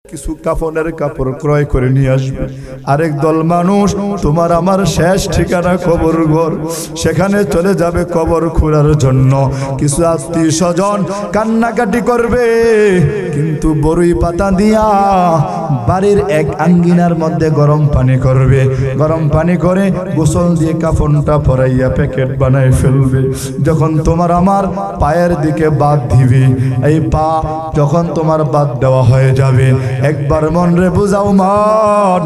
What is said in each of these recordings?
কিছু কাফনের কাপড় ক্রয় করে নিয়ে আসবে। আরেক দল মানুষ তোমার আমার শেষ ঠিকানা কবর ঘর, সেখানে চলে যাবে কবর খোঁড়ার জন্য। কিছু আত্মীয় স্বজন কান্নাকাটি করবে, কিন্তু বড়ই পাতা দিয়া বাড়ির এক আঙ্গিনার মধ্যে গরম পানি করবে। গরম পানি করে গোসল দিয়ে কাফনটা পরাইয়া প্যাকেট বানায় ফেলবে। যখন তোমার আমার পায়ের দিকে বাদ দিবে, এই পা যখন তোমার বাদ দেওয়া হয়ে যাবে, একবার মন রে বুঝাও মন,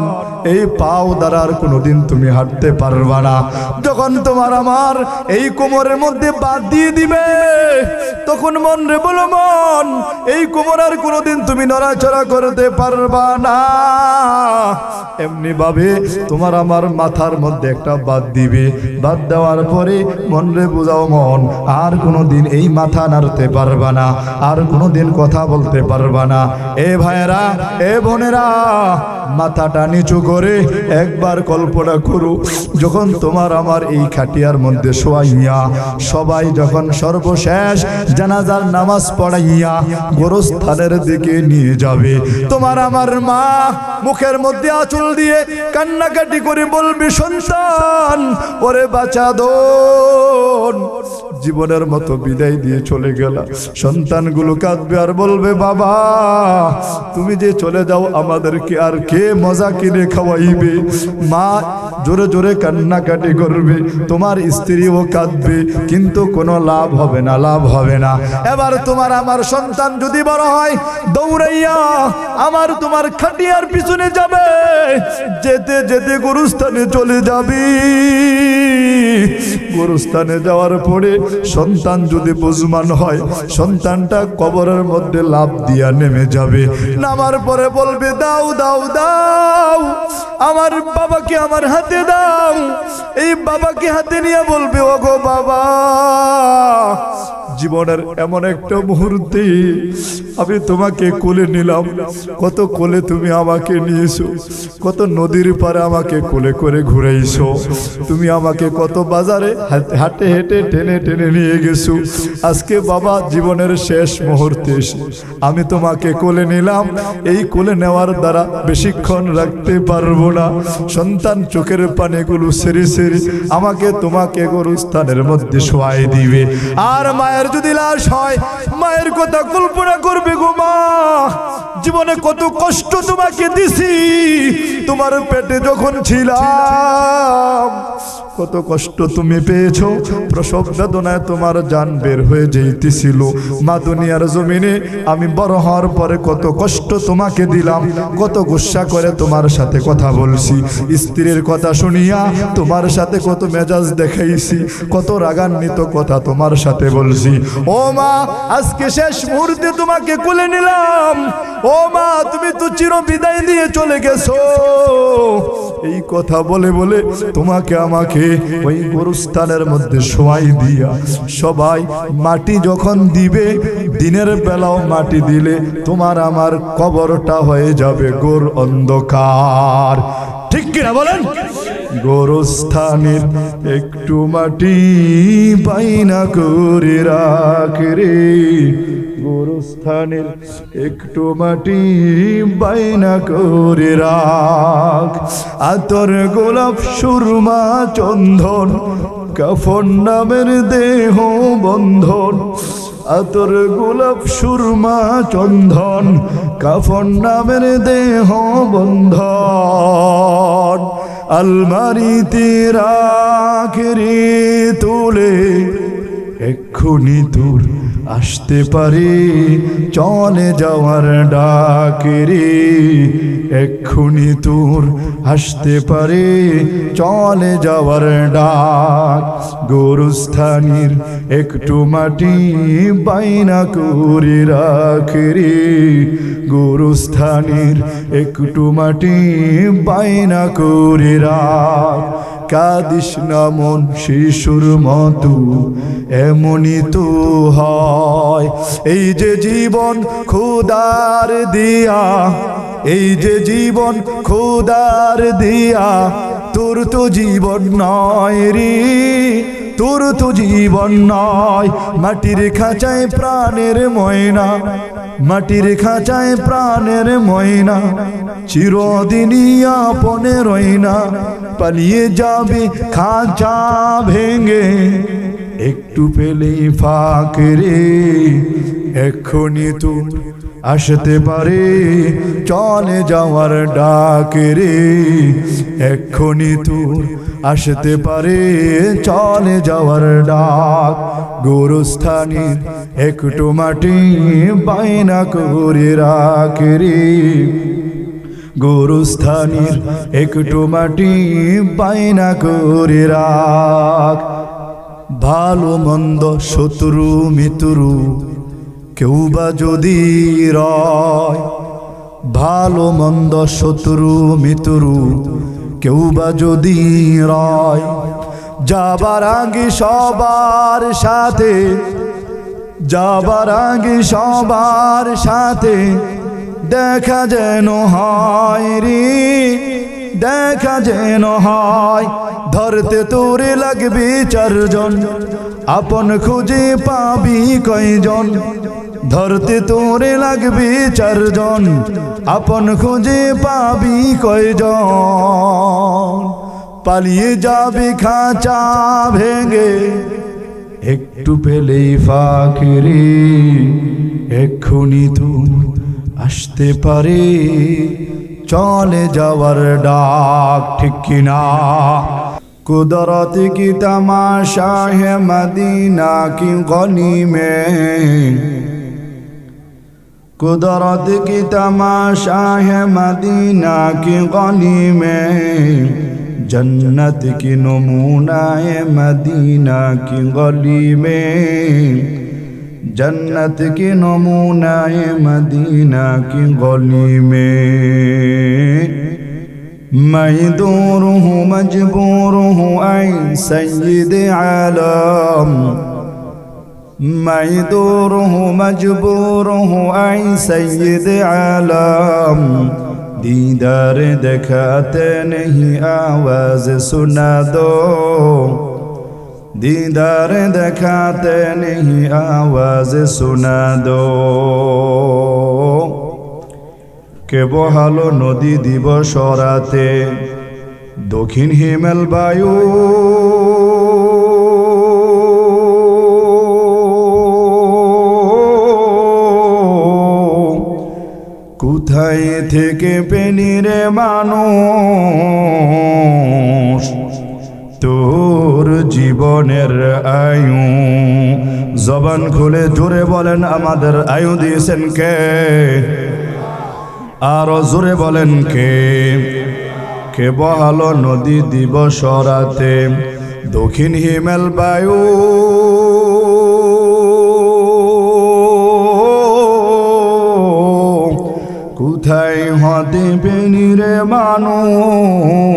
এই পাও দ্বারা আর কোনোদিন তুমি হাঁটতে পারবা না। যখন তোমার আমার এই কোমরের মধ্যে বাদ দিয়ে দিবে, তখন মন রে বলো মন, এই কোমর আর কোনোদিন তুমি নড়াচড়া করতে পারবা না। এমনি ভাবে তোমার আমার মাথার মধ্যে একটা বাদ দিবে। বাদ দেওয়ার পরে মন রে বুঝাও মন, আর কোনোদিন এই মাথা নাড়তে পারবা না, আর কোনোদিন কথা বলতে পারবা না। এ ভাইরা, এ বোনেরা, মাথাটা নিচু করে একবার কল্পনা করো, যখন তোমার আমার এই খাটিয়ার মধ্যে শোয়াইয়া সবাই যখন সর্বশেষ জানাজার নামাজ পড়াইয়া গোরস্থানের দিকে নিয়ে যাবে, তোমার আমার মা মুখের মধ্যে আঁচল দিয়ে কান্নাকাটি করে বলবে, সন্তান ওরে বাঁচা দোন, জীবনের মতো বিদায় দিয়ে চলে গেল। সন্তানগুলো কাঁদবে আর বলবে, বাবা তুমি যে চলে যাও আমাদেরকে আর কে মজা কিনে খাওয়াইবে। মা জোরে জোরে কান্নাকাটি করবে, তোমার স্ত্রীও কাঁদবে, কিন্তু কোনো লাভ হবে না, লাভ হবে না। এবার তোমার আমার সন্তান যদি বড় হয়, দৌড়াইয়া আমার তোমার খাটিয়ার পিছনে যাবে, যেতে যেতে গোরস্থানে চলে যাবি। গোরস্থানে যাওয়ার পরে সন্তান যদি বুঝমান হয়, সন্তানটা কবরের মধ্যে লাফ দিয়া নেমে যাবে। নামার পরে বলবে, দাও দাও দাও, আমার বাবাকে আমার হাতে দাও। এই বাবাকে হাতে নিয়ে বলবে, ওগো বাবা, জীবনের এমন একটা মুহূর্তে আমি তোমাকে কোলে নিলাম, কত কোলে তুমি আমাকে নিয়েছো, কত নদীর পারে আমাকে কোলে করে ঘুরাইছো, তুমি আমাকে কত বাজারে হাঁটে হেঁটে টেনে টেনে নিয়ে গেছো। আজকে বাবা জীবনের শেষ মুহূর্তে এসে আমি তোমাকে কোলে নিলাম, এই কোলে নেওয়ার দ্বারা বেশিক্ষণ রাখতে পারবো না। সন্তান চোখের পানিগুলো সেরে সেরে আমাকে তোমাকে গোরস্থানের মধ্যে শোয়াই দিবে। আর মায়ের যদি লাশ হয়, মায়ের কথা কল্পনা করবে, গো মা, জীবনে কত কষ্ট তোমাকে দিছি, তোমার পেটে যখন ছিলাম কত কষ্ট তুমি পেয়েছো, প্রসব বেদনায় তোমার জান বের হয়ে যেতেছিল। মা দুনিয়ার জমিনে আমি বড় হওয়ার পরে কত কষ্ট তোমাকে দিলাম, কত গুসা করে তোমার সাথে কথা বলছি, স্ত্রীর কথা শুনিয়া তোমার সাথে কত মেজাজ দেখাইছি, কত রাগান্বিত কথা তোমার সাথে বলছি। ও মা, আজকে শেষ মুহূর্তে তোমাকে কোলে নিলাম, ও মা তুমি তো চির বিদায় দিয়ে চলে গেছো। এই কথা বলে বলে তোমাকে আমাকে ওই গোরস্থানের মধ্যে শোয়াই দিয়া সবাই মাটি যখন দিবে, দিনের বেলাও মাটি দিলে তোমার আমার কবরটা হয়ে যাবে ঘোর অন্ধকার। ঠিক কিনা বলেন? গোরস্থানের একটু মাটি বাইনা করে রাখ রে, গোরস্থানের একটু মাটি বাইনা করে রাখ। আতর গোলাপ সুরমা চন্দন কাফন নামের দেহ বন্ধন, আতর গোলাপ সুরমা চন্দন কাফন নামের দেহ বন্ধন। আলমারিতে রাখ রে তুলে, এক্ষুনি তোর আসতে পারে চলে যাওয়ার ডাক রে, এক্ষুনি তোর আসতে পারে চলে যাওয়ার ডাক। গোরস্থানের একটু মাটি বাইনা করে রাখ রে, গোরস্থানের একটু মাটি বাইনা করে রাখ। কাদিস না মন শিশুর মতো, এমনই তো হয়। এই যে জীবন খোদার দিয়া, এই যে জীবন খোদার দিয়া, তোর তো জীবন নয় রে, তোর তো জীবন নয়। মাটির খাঁচায় প্রাণের ময়না, মাটির খাঁচায় প্রাণের ময়না, চিরদিনই আপনে রইনা। পালিয়ে যাবে খাঁচা ভেঙে, একটু পেলেই ফাঁক রে। এক্ষুনি তো আসতে পারে চলে যাওয়ার ডাক রে। এক্ষুনি তো আসতে পারে চলে যাওয়ার ডাক। গোরস্থানে একটু মাটি বায়না করে রাখ রে। গোরস্থানের একটু মাটি বায়না করে রাখ। ভালো মন্দ শত্রু মিত্রু কেউ বা যদি রয়, ভালো মন্দ শত্রু মিত্রু কেউ বা যদি রয়, যাবার আগে সবার সাথে, যাবার আগে সবার সাথে দেখা যেন হয় রে, দেখা যেন হয়। ধরতে তোরে লাগবে চারজন, আপন খুঁজে পাবি কয়জন। ধরতে তোরে লাগবে চারজন, আপন খুঁজে পাবি কয়জন। পালিয়ে যাবে খাঁচা ভেঙে, একটু পেলেই ফাঁক রে। এক্ষুনি তো আসতে পারে চলে যাওয়ার ডাক, ঠিক কিনা? कुदरत की तमाशा है मदीना की गली में, कुदरत की तमाशा है मदीना की गली में। जन्नत की नमूना है मदीना की गली में, जन्नत की नमूना है मदीना की गली में। मैं दूर हूँ मजबूर हूँ ऐ सय्यद आलम, मैं दूर हूँ मजबूर हूँ ऐ सय्यद आलम। दीदार दिखाते नहीं आवाज सुना दो, दीदार दिखाते नहीं आवाज सुना दो। কে বহালো নদী দিবস রাতে দক্ষিণ হিমেল বায়ু, কোথায় থেকে পেলি রে মানুষ তোর জীবনের আয়ু? জবান খুলে জোরে বলেন আমাদের আয়ু দিয়েছেন কে? আরো জোরে বলেন কে? কে বহালো নদী দিবস রাতে দক্ষিণ হিমেল বায়ু, কোথায় হতে পেলি রে মানুষ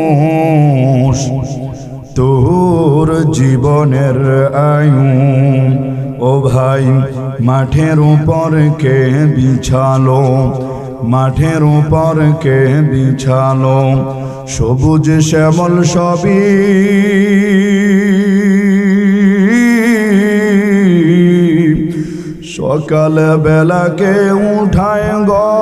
তোর জীবনের আয়ু? ও ভাই মাঠের উপর কে বিছালো, মাঠের উপর কে বিছালো সবুজ শ্যামল সবই? সকাল বেলাকে উঠায় গো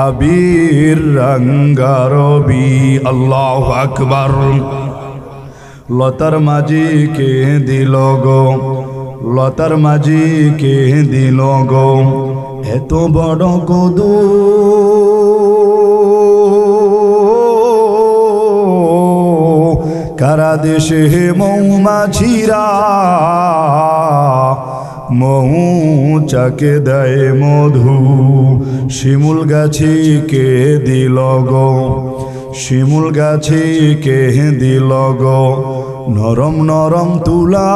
আবির রঙ্গারবি। আল্লাহু আকবার। লতার মাঝি কে দিল গো, লতার মাঝি কে দিল গো এত বড় কদু? কারা দেশে মৌমাছিরা মৌচাকে দেয় মধু? শিমুল গাছি কে দিল গো, শিমুল গাছি কে দিল গো নরম নরম তুলা?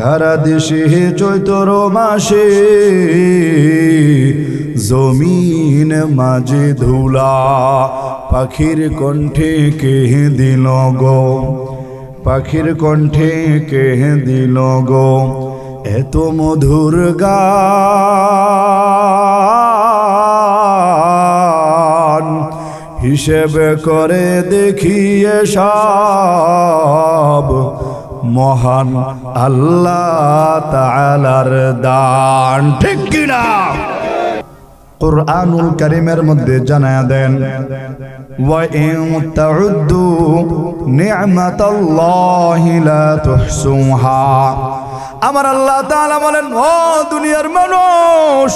সারা দেশে চৈত্র মাসে জমিন মাঝে ধুলা? পাখির কণ্ঠে কে দিল গো, পাখির কণ্ঠে কে দিল গো এত মধুর গান? হিসেব করে দেখিয়ে সব মহান আল্লাহ তাআলার দান। ঠিক কিনা? কুরআনুল কারীমের মধ্যে জানায়া দেন, ওয়া ইন তাউদ্দু নি'মাতাল্লাহি লা তুহসুহা। আমার আল্লাহ তাআলা বলেন, ও দুনিয়ার মানুষ,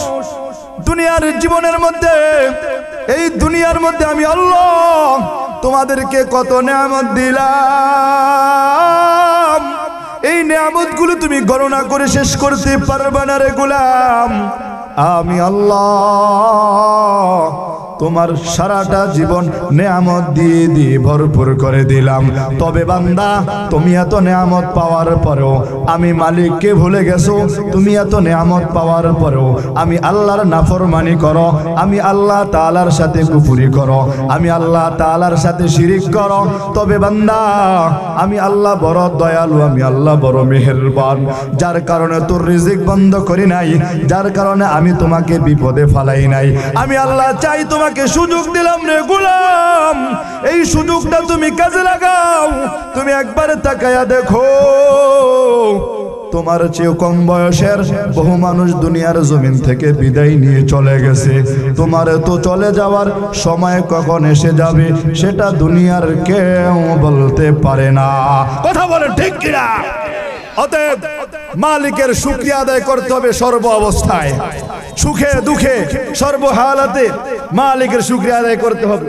দুনিয়ার জীবনের মধ্যে, এই দুনিয়ার মধ্যে আমি আল্লাহ তোমাদেরকে কত নিয়ামত দিলাম, এই নিয়ামতগুলো তুমি গণনা করে শেষ করতে পারবে না রে গোলাম। আমি আল্লাহ তোমার সারাটা জীবন নেয়ামত দিয়ে দিয়ে ভরপুর করে দিলাম। তবে বান্দা, তুমি এত নেয়ামত পাওয়ার পরেও আমি মালিককে ভুলে গেছো। তুমি এত নেয়ামত পাওয়ার পরেও আমি আল্লাহর নাফরমানি করো, আমি আল্লাহ তাআলার সাথে কুফরি করো, আমি আল্লাহ তাআলার সাথে শিরিক করো। তবে বান্দা, আমি আল্লাহ বড় দয়ালু, আমি আল্লাহ বড় মেহেরবান, যার কারণে তোর রিজিক বন্ধ করি নাই, যার কারণে আমি তোমাকে বিপদে ফালাই নাই। আমি আল্লাহ চাই তোমাকে সুযোগ দিলাম রে গোলাম, এই সুযোগটা তুমি কাজে লাগাও। তুমি একবার তাকায়া দেখো, তোমার চেয়ে কম বয়সের বহু মানুষ দুনিয়ার জমিন থেকে বিদায় নিয়ে চলে গেছে। তোমার তো চলে যাওয়ার সময় কখন এসে যাবে সেটা দুনিয়ার কেউ বলতে পারে না। কথা বলেন ঠিক কিনা? অতএব মালিকের শুকরিয়া আদায় করতে হবে সর্ব অবস্থায়, সুখে দুঃখে সর্ব হালাতে মালিকের শুকরিয়া আদায় করতে হবে।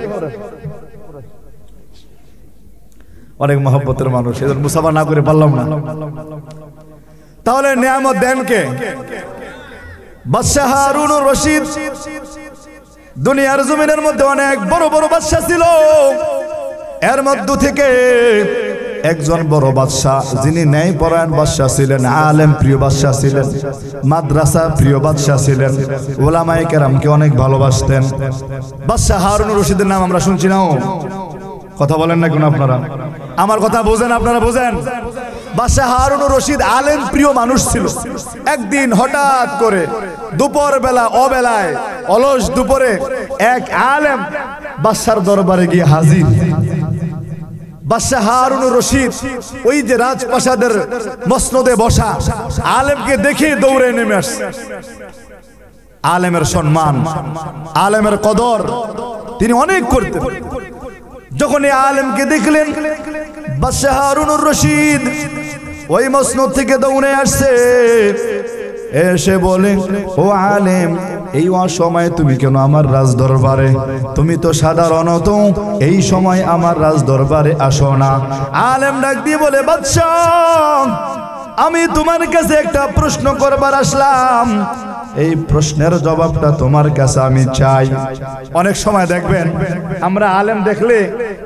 অনেক মহব্বতের মানুষ, এদের মুসাফা না করে পারলাম না। তাহলে নিয়ামত দেন কে? বাদশা হারুনুর রশিদ। দুনিয়ার জমিনের মধ্যে অনেক বড় বড় বাদশা ছিল, এর মধ্য থেকে একজন বড় বাদশাহ, যিনি ন্যায়পরায়ণ বাদশাহ ছিলেন, আলেম প্রিয় বাদশাহ ছিলেন, মাদ্রাসা প্রিয় বাদশাহ ছিলেন, ওলামায়ে কেরামকে অনেক ভালোবাসতেন। বাদশাহ হারুনুর রশিদের নাম আমরা শুনছি না? কথা বলেন না কেন আপনারা? আমার কথা বোঝেন, আপনারা বোঝেন? বাদশাহ হারুনুর রশিদ আলেম প্রিয় মানুষ ছিল। একদিন হঠাৎ করে দুপুর বেলা, অবেলায়, অলস দুপুরে এক আলেম বাদশার দরবারে গিয়ে হাজির। বাদশাহ হারুনুর রশিদ ওই যে রাজপ্রাসাদের মসনদে বসা আলেমকে দেখে দৌড়ে নেমে আসছে। আলেমের সম্মান, আলেমের কদর তিনি অনেক করতেন। যখন এই আলেমকে দেখলেন, বাদশাহ হারুনুর রশিদ ওই মসনদ থেকে দৌড়ে আসছে, এসে বলে, ও আলেম, এই অসময়ে তুমি কেন আমার রাজ দরবারে? তুমি তো সাধারণত এই সময় আমার রাজ দরবারে আসো না। আলেম ডাক দিয়ে বলে, বাদশাহ, আমি তোমার কাছে একটা প্রশ্ন করবার আসলাম, এই প্রশ্নের জবাবটা তোমার কাছে আমি চাই। অনেক সময় দেখবেন আমরা আলেম দেখলে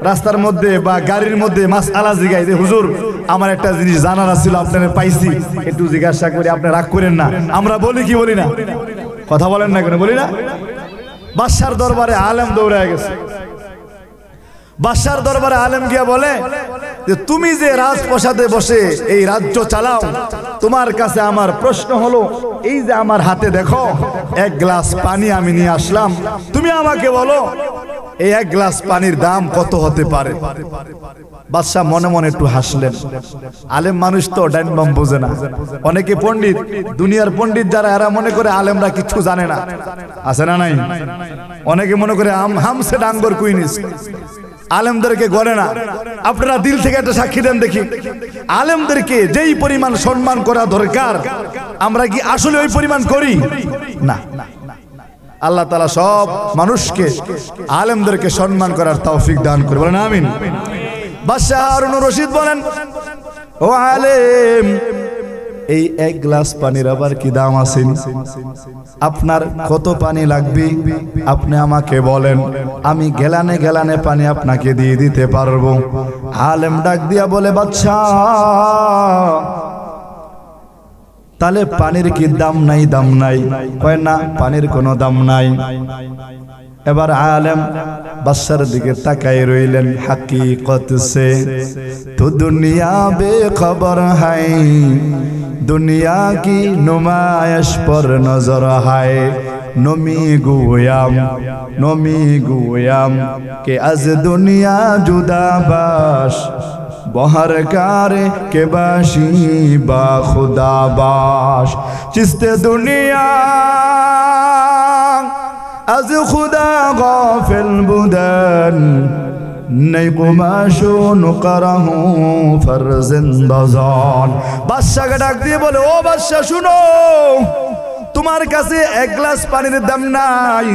রাস্তার মধ্যে বা গাড়ির মধ্যে মাসআলা জিগাই যে, হুজুর আমার একটা জিনিস জানার ছিল, আপনারা পাইছি, একটু জিজ্ঞাসা করে, আপনি রাগ করেন না। আমরা বলি কি বলি না? কথা বলেন না কেন? বলি না? বাদশার দরবারে আলেম দৌড়ায় গেছে। বাদশার দরবারে আলেম গিয়া বলে যে, তুমি যে রাজপ্রাসাদে বসে এই রাজ্য চালাও, তোমার কাছে আমার প্রশ্ন হলো, এই যে আমার হাতে দেখো এক গ্লাস পানি আমি নিয়ে আসলাম, তুমি আমাকে বলো এই এক গ্লাস পানির দাম কত হতে পারে? বাদশাহ মনে মনে একটু হাসলেন। আলেম মানুষ তো ডাইন বাম বোঝে না। অনেকে পণ্ডিত, দুনিয়ার পণ্ডিত যারা, এরা মনে করে আলেমরা কিছু জানে না। আছে না নাই? অনেকে মনে করে হামসে ডাঙ্গর কুইনিস, আলেমদেরকে গড়ে না। আপনারা দিল থেকে একটা সাক্ষী দেন দেখি, আলেমদেরকে যেই পরিমাণ সম্মান করা দরকার আমরা কি আসলে ওই পরিমাণ করি? না। আল্লাহ তাআলা সব মানুষকে, আলেমদেরকে সম্মান করার তৌফিক দান করে, বলেন আমিন। বাদশাহ হারুনুর রশিদ বলেন, ও আলেম, এই এক গ্লাস পানির আবার কি দাম আছে? আপনার কত পানি লাগবে আপনি আমাকে বলেন, আমি গেলানে গেলানে পানি আপনাকে দিয়ে দিতে পারবো। আলেম ডাক দিয়া বলে, বাদশাহ, তাহলে পানির কি দাম নাই? দাম নাই? কয় না, পানির কোনো দাম নাই। এবার আলেম বাদশার দিকে তাকাই রইলেন। হাকিকত সে তো দুনিয়া বেখবর হায়, দুনিয়া কি নুমায়শ পর নজর হায়, নমি গুয়াম কে আজ দুনিয়া জুদাবাস বহার কারে কে বাসি বা খুদাবাস চিস্তে দুনিয়া আজ খুদা গাফিল বুদান নাই কুমাশু নুকরাহু ফরজিন্দাজান বাদশাকে ডাক দিয়ে বলে ও বাদশা শুনো তোমার কাছে এক গ্লাস পানির দাম নাই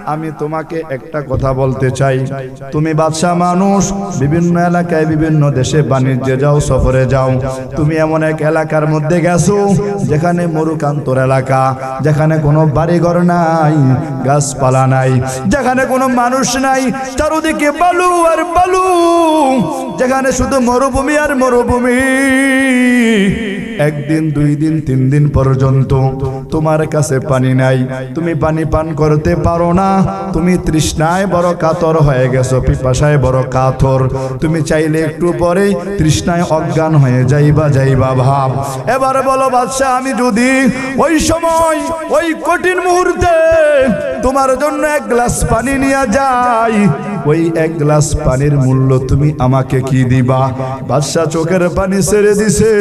আমি তোমাকে একটা কথা বলতে চাই তুমি বাদশা মানুষ বিভিন্ন এলাকায় বিভিন্ন দেশে বাণিজ্যে যাও সফরে যাও তুমি এমন এক এলাকার মধ্যে গেছো যেখানে মরুকান্তর এলাকা যেখানে কোনো বাড়িঘর নাই গাছপালা নাই যেখানে কোনো মানুষ নাই চারদিকে বালু আর বালু যেখানে শুধু মরুভূমি আর মরুভূমি একদিন দুই দিন তিন দিন পর্যন্ত তোমার কাছে পানি নাই তুমি পানি পান করতে পারো না তুমি তৃষ্ণায় বড় কাতর হয়ে গেছো পিপাসায় বড় কাতর তুমি চাইলে একটু পরেই তৃষ্ণায় অজ্ঞান হয়ে যাইবা ভাব এবার বলো বাদশা আমি যদি ওই সময় ওই কঠিন মুহূর্তে তোমার জন্য এক গ্লাস পানি নিয়ে যাই ওই এক গ্লাস পানির মূল্য তুমি আমাকে কি দিবা বাদশা চোখের পানি ছেড়ে দিছে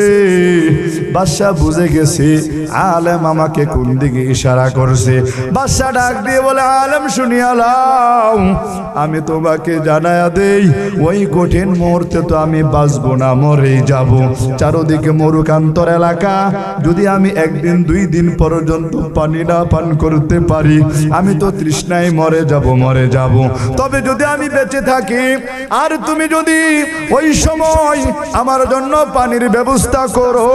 বাদশা বুঝে গেছে আলেম আমাকে কোন দিকে ইশারা করছে বাদশা ডাক দিয়ে বলে আলেম শুনিয়া লাও আমি তোমাকে জানায়া দেই ওই কঠিন মুহূর্তে তো আমি বাঁচবো না মরেই যাব চারদিকে মরুকান্তর এলাকা যদি আমি একদিন দুই দিন পর্যন্ত পানি না পান করতে পারি আমি তো তৃষ্ণায় মরে যাব তবে যদি আমি বেঁচে থাকি আর তুমি যদি ওই সময় আমার জন্য পানির ব্যবস্থা করো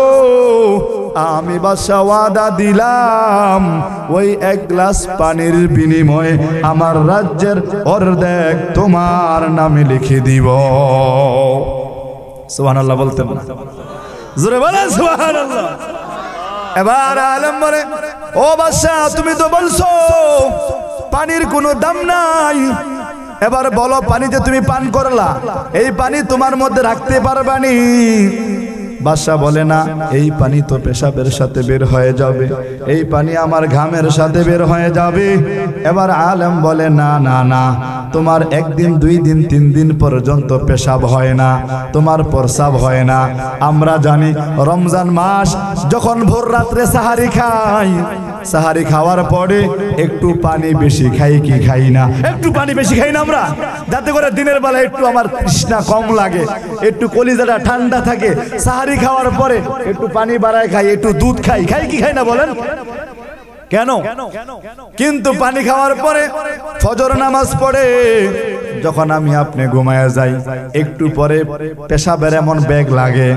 আমি বাদশা ওয়াদা দিলাম ওই এক গ্লাস পানির বিনিময়ে আমার রাজ্যের অর্ধেক তোমার নামে লিখে দিব সুবহানাল্লাহ বলতেন না জোরে বলেন সুবহানাল্লাহ এবার আলেম বলে ও বাদশা তুমি তো বলছো পানির কোনো দাম নাই এবার বলো পানি যে তুমি পান করলা এই পানি তোমার মধ্যে রাখতে পারবানি বাদশা বলে না এই পানি তো পেশাবের সাথে বের হয়ে যাবে এই পানি আমার ঘামের সাথে বের হয়ে যাবে এবার আলেম বলে না না না তোমার একদিন দুই দিন তিন দিন পর্যন্ত পেশাব হয় না তোমার প্রস্রাব হয় না আমরা জানি রমজান মাস যখন ভোর রাত্রে সাহারি খাই সাহারি খাওয়ার পরে একটু পানি বেশি খাই কি খাই না একটু পানি বেশি খাই না আমরা যাতে করে দিনের বেলা একটু আমার তৃষ্ণা কম লাগে একটু কলিজাটা ঠান্ডা থাকে সাহারি খাওয়ার পরে একটু পানি বাড়ায় খাই একটু দুধ খাই কি খাই না বলেন কেন কিন্তু পানি খাওয়ার পরে ফজর নামাজ পড়ে যখন আমি আপনি ঘুমায় যাই একটু পরে পেশাবের এমন বেগ লাগে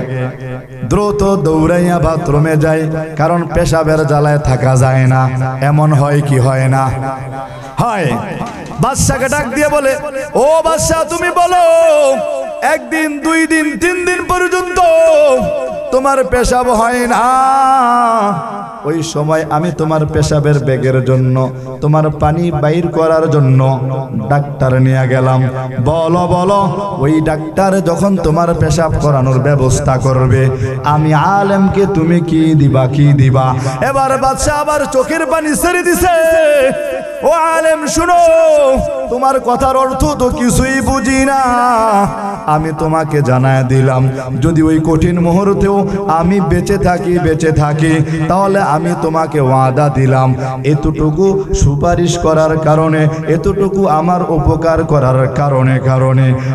দ্রুত দৌড়াইয়া বাথরুমে যাই কারণ পেশাবের জ্বালায় থাকা যায় না এমন হয় কি হয় না হয় বাদশাকে ডাক দিয়ে বলে ও বাদশা তুমি বলো একদিন দুই দিন তিন দিন পর্যন্ত তোমার পেশাব হয় না ওই সময় আমি তোমার পেশাবের বেগের জন্য তোমার পানি বাইর করার জন্য ডাক্তার নিয়ে গেলাম বলো ওই ডাক্তার যখন তোমার পেশাব করানোর ব্যবস্থা করবে আমি আলেমকে তুমি কি দিবা এবার বাদশা আবার চোখের পানি ছেড়ে দিছে ও আলেম শুনো তোমার কথার অর্থ তো কিছুই বুঝি না আমি তোমাকে জানায় দিলাম যদি ওই কঠিন মুহূর্তেও আমি বেঁচে থাকি তাহলে আমি তোমাকে ওয়াদা দিলাম এতটুকু সুপারিশ করার কারণে এতটুকু আমার উপকার করার কারণে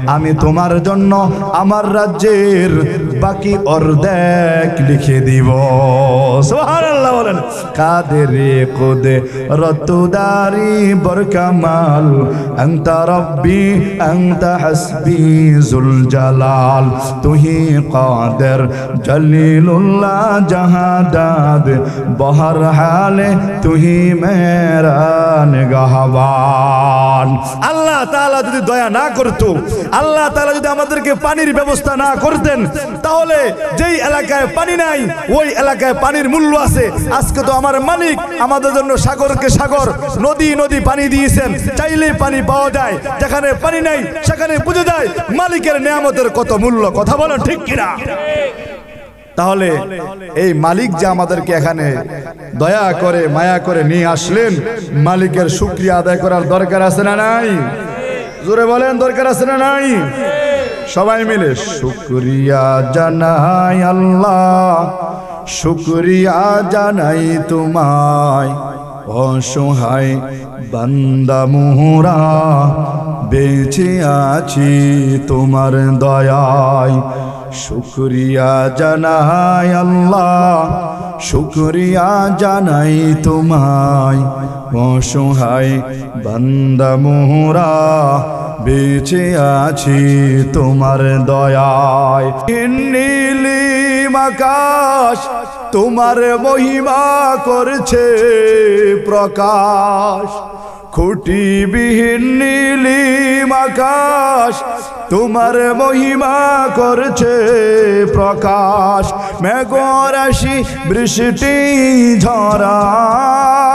আমি তোমার জন্য আমার রাজ্যের বাকি অর্ধেক লিখে দিব সুবহানাল্লাহ বলেন কাদেরে কোদে রতুদারি বরকামাল আনতা রব্বি আনতা হাসবি জুল জালাল তুহি কাদের জলিলুল্লাহ জাহাদাদ বহর হালে তুহি মেরা নিগাহবান আল্লাহ তাআলা যদি দয়া না করতো আল্লাহ তাআলা যদি আমাদেরকে পানির ব্যবস্থা না করতেন তাহলে যেই এলাকায় পানি নাই ওই এলাকায় পানির মূল্য আছে আজকে তো আমার মালিক আমাদের জন্য সাগরকে সাগর নদী পানি দিয়েছেন চাইলে পানি পাওয়া যায় যেখানে পানি নাই সেখানে বুঝে যায় মালিকের নিয়ামতের কত মূল্য কথা বলেন ঠিক কিনা তাহলে এই মালিক যে আমাদেরকে এখানে দয়া করে মায়া করে নিয়ে আসলেন, মালিকের শুকরিয়া আদায় করার দরকার আছে না নাই? জোরে বলেন, দরকার আছে না নাই? সবাই মিলে শুকরিয়া জানাই আল্লাহ, শুকরিয়া জানাই তোমায়, অসহায় বান্দা মোরা বেঁচে আছি তোমার দয়ায়। শুকরিয়া জানাই আল্লাহ, শুকরিয়া জানাই তোমায়, অসহায় বান্দা মোরা বেঁচে আছি তোমার দয়ায়। নীলিম আকাশ তোমার মহিমা করছে প্রকাশ, খুঁটিবিহীন নীলিম আকাশ তোমার মহিমা করছে প্রকাশ। মেঘরাশি বৃষ্টি ঝরায়,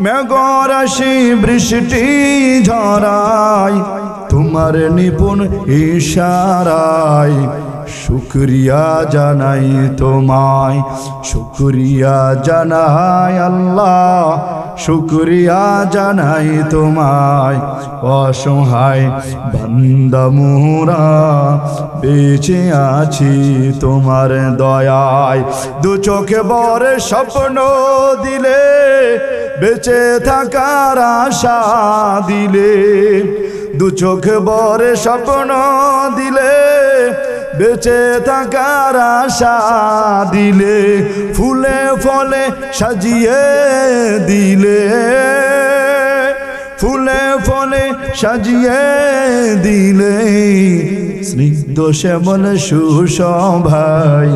মেঘরাশি বৃষ্টি ঝরায় তোমার নিপুণ ইশারায়। শুকরিয়া জানাই তোমায়, শুকরিয়া জানাই আল্লাহ, শুকরিয়া জানাই তোমায়, অসহায় বান্দা মোরা বেঁচে আছি তোমার দয়ায়। দু চোখে বরে স্বপ্ন দিলে, বেঁচে থাকার আশা দিলে, দু চোখে বরে স্বপ্ন দিলে, বেঁচে থাকার আশা দিলে, ফুলে ফলে সাজিয়ে দিলে, ফুলে ফলে সাজিয়ে দিলে, স্নিগ্ধ শ্যামল সুশোভায়।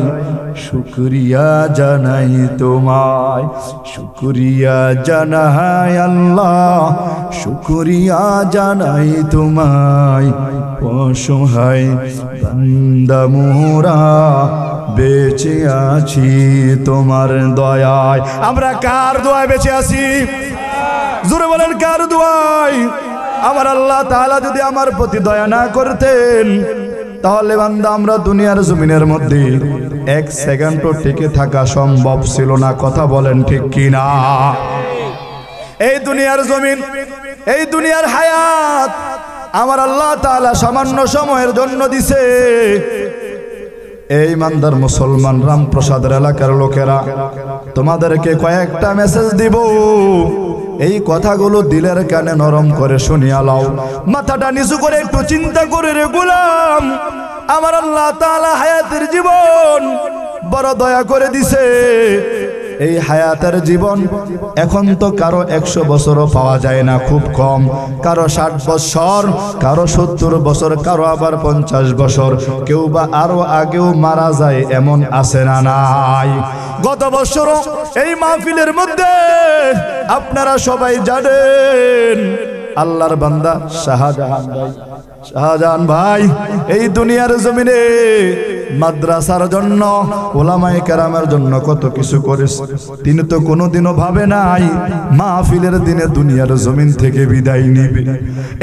শুকরিয়া জানাই তোমায়, শুকরিয়া জানাই আল্লাহ, শুকরিয়া জানাই তোমায়, অসহায় বান্দা মোরা বেঁচে আছি তোমার দয়ায়। আমরা কার দোয়ায় বেঁচে আছি? জোরে বলেন, কার দোয়ায়? আমার আল্লাহ তাআলা যদি আমার প্রতি দয়া না করতেন, তাহলে বান্দা আমরা দুনিয়ার জমিনের মধ্যে এক সেকেন্ডও টিকে থাকা সম্ভব ছিল না। কথা বলেন ঠিক কিনা? এই দুনিয়ার জমিন, এই দুনিয়ার হায়াত আমার আল্লাহ তাআলা সামান্য সময়ের জন্য দিছে। এই ইমানদার মুসলমান রামপ্রসাদের এলাকার লোকেরা, তোমাদেরকে কয়েকটা মেসেজ দিব, এই কথাগুলো দিলের কানে নরম করে শুনিয়া লাও। মাথাটা নিচু করে একটু চিন্তা করে রে গোলাম, আমার আল্লাহ তাআলা হায়াতের জীবন বড় দয়া করে দিছে। এই হায়াতের জীবন এখন তো কারো 100 বছরও পাওয়া যায় না, খুব কম। কারো 60 বছর, কারো 70 বছর, কারো আবার 50 বছর, কেউ বা আরো আগেও মারা যায়, এমন আছে না নাই? গত বছর এই মাহফিলের মধ্যে আপনারা সবাই জানেন আল্লাহর বান্দা শাহজাহান ভাই, শাহজাহান ভাই এই দুনিয়ার জমিনে মাদ্রাসার জন্য, ওলামায়ে কেরামের জন্য কত কিছু করেছে। তিনি তো কোনোদিনও ভাবে নাই মাহফিলের দিনে দুনিয়ার জমিন থেকে বিদায় নিবে।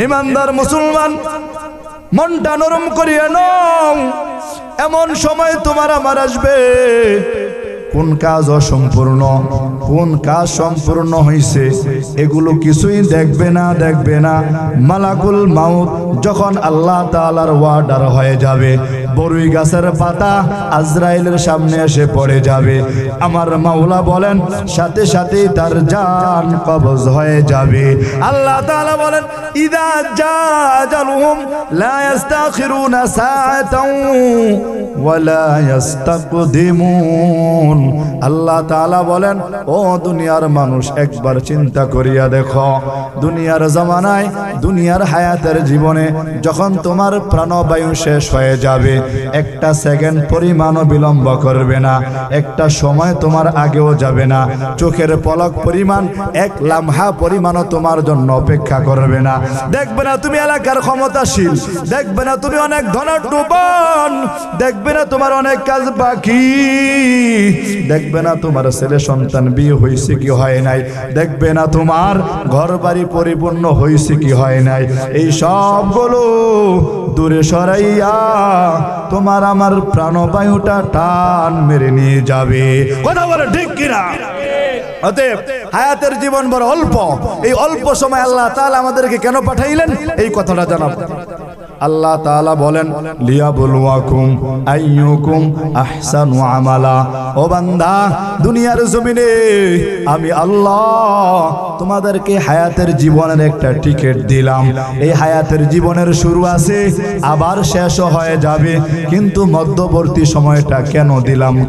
ইমানদার মুসলমান, মনটা নরম করিয়া নাও, এমন সময় তোমার আমার আসবে কোন কাজ অসম্পূর্ণ, কোন কাজ সম্পূর্ণ হয়েছে এগুলো কিছুই দেখবে না, দেখবে না। মালাকুল মাউত যখন আল্লাহ তাআলার ওয়ার্ডার হয়ে যাবে, বরুই গাছের পাতা আজরাইলের সামনে এসে পড়ে যাবে, আমার মাওলা বলেন সাথে সাথেই তার জান কবজ হয়ে যাবে। আল্লাহ তাআলা বলেন, ইদা জাআজালুহুম লা ইস্তাখিরুনা সাআতাও ওয়া লা ইস্তাকদিমুন। আল্লাহ তাআলা বলেন, ও দুনিয়ার মানুষ, একবার চিন্তা করিয়া দেখো, দুনিয়ার জামানায়, দুনিয়ার হায়াতের জীবনে যখন তোমার প্রাণবায়ু শেষ হয়ে যাবে, একটা সেকেন্ড পরিমাণও বিলম্ব করবে না, একটা সময় তোমার আগেও যাবে না, চোখের পলক পরিমাণ, এক লামহা পরিমাণও তোমার জন্য অপেক্ষা করবে না। দেখবে না তুমি এলাকার ক্ষমতাশীল, দেখবে না তুমি অনেক ধনাঢ্যবান, দেখবে না তোমার অনেক কাজ বাকি, দেখবে না তোমার ছেলে সন্তান বিয়ে হয়েছে কি হয় নাই, দেখবে না তোমার ঘর বাড়ি পরিপূর্ণ হয়েছে কি হয় নাই। এই সবগুলো দূরে সরাইয়া তোমার আমার প্রাণবায়ুটা টান মেরে নিয়ে যাবে। কথা বলে ঠিক কিনা? অতএব হায়াতের জীবন বড় অল্প। এই অল্প সময় আল্লাহ তাআলা আমাদেরকে কেন পাঠাইলেন এই কথাটা জানাবো। আল্লাহ তাআলা বলেন লিয়াবলুয়াকুম আইয়ুকুম আহসানু আমালা। ও বান্দা, দুনিয়ার জমিনে আমি আল্লাহ তোমাদেরকে হায়াতের জীবনের একটা টিকিট দিলাম। এই হায়াতের জীবনের শুরু আছে, আবার শেষও হয়ে যাবে, কিন্তু মধ্যবর্তী সময়টা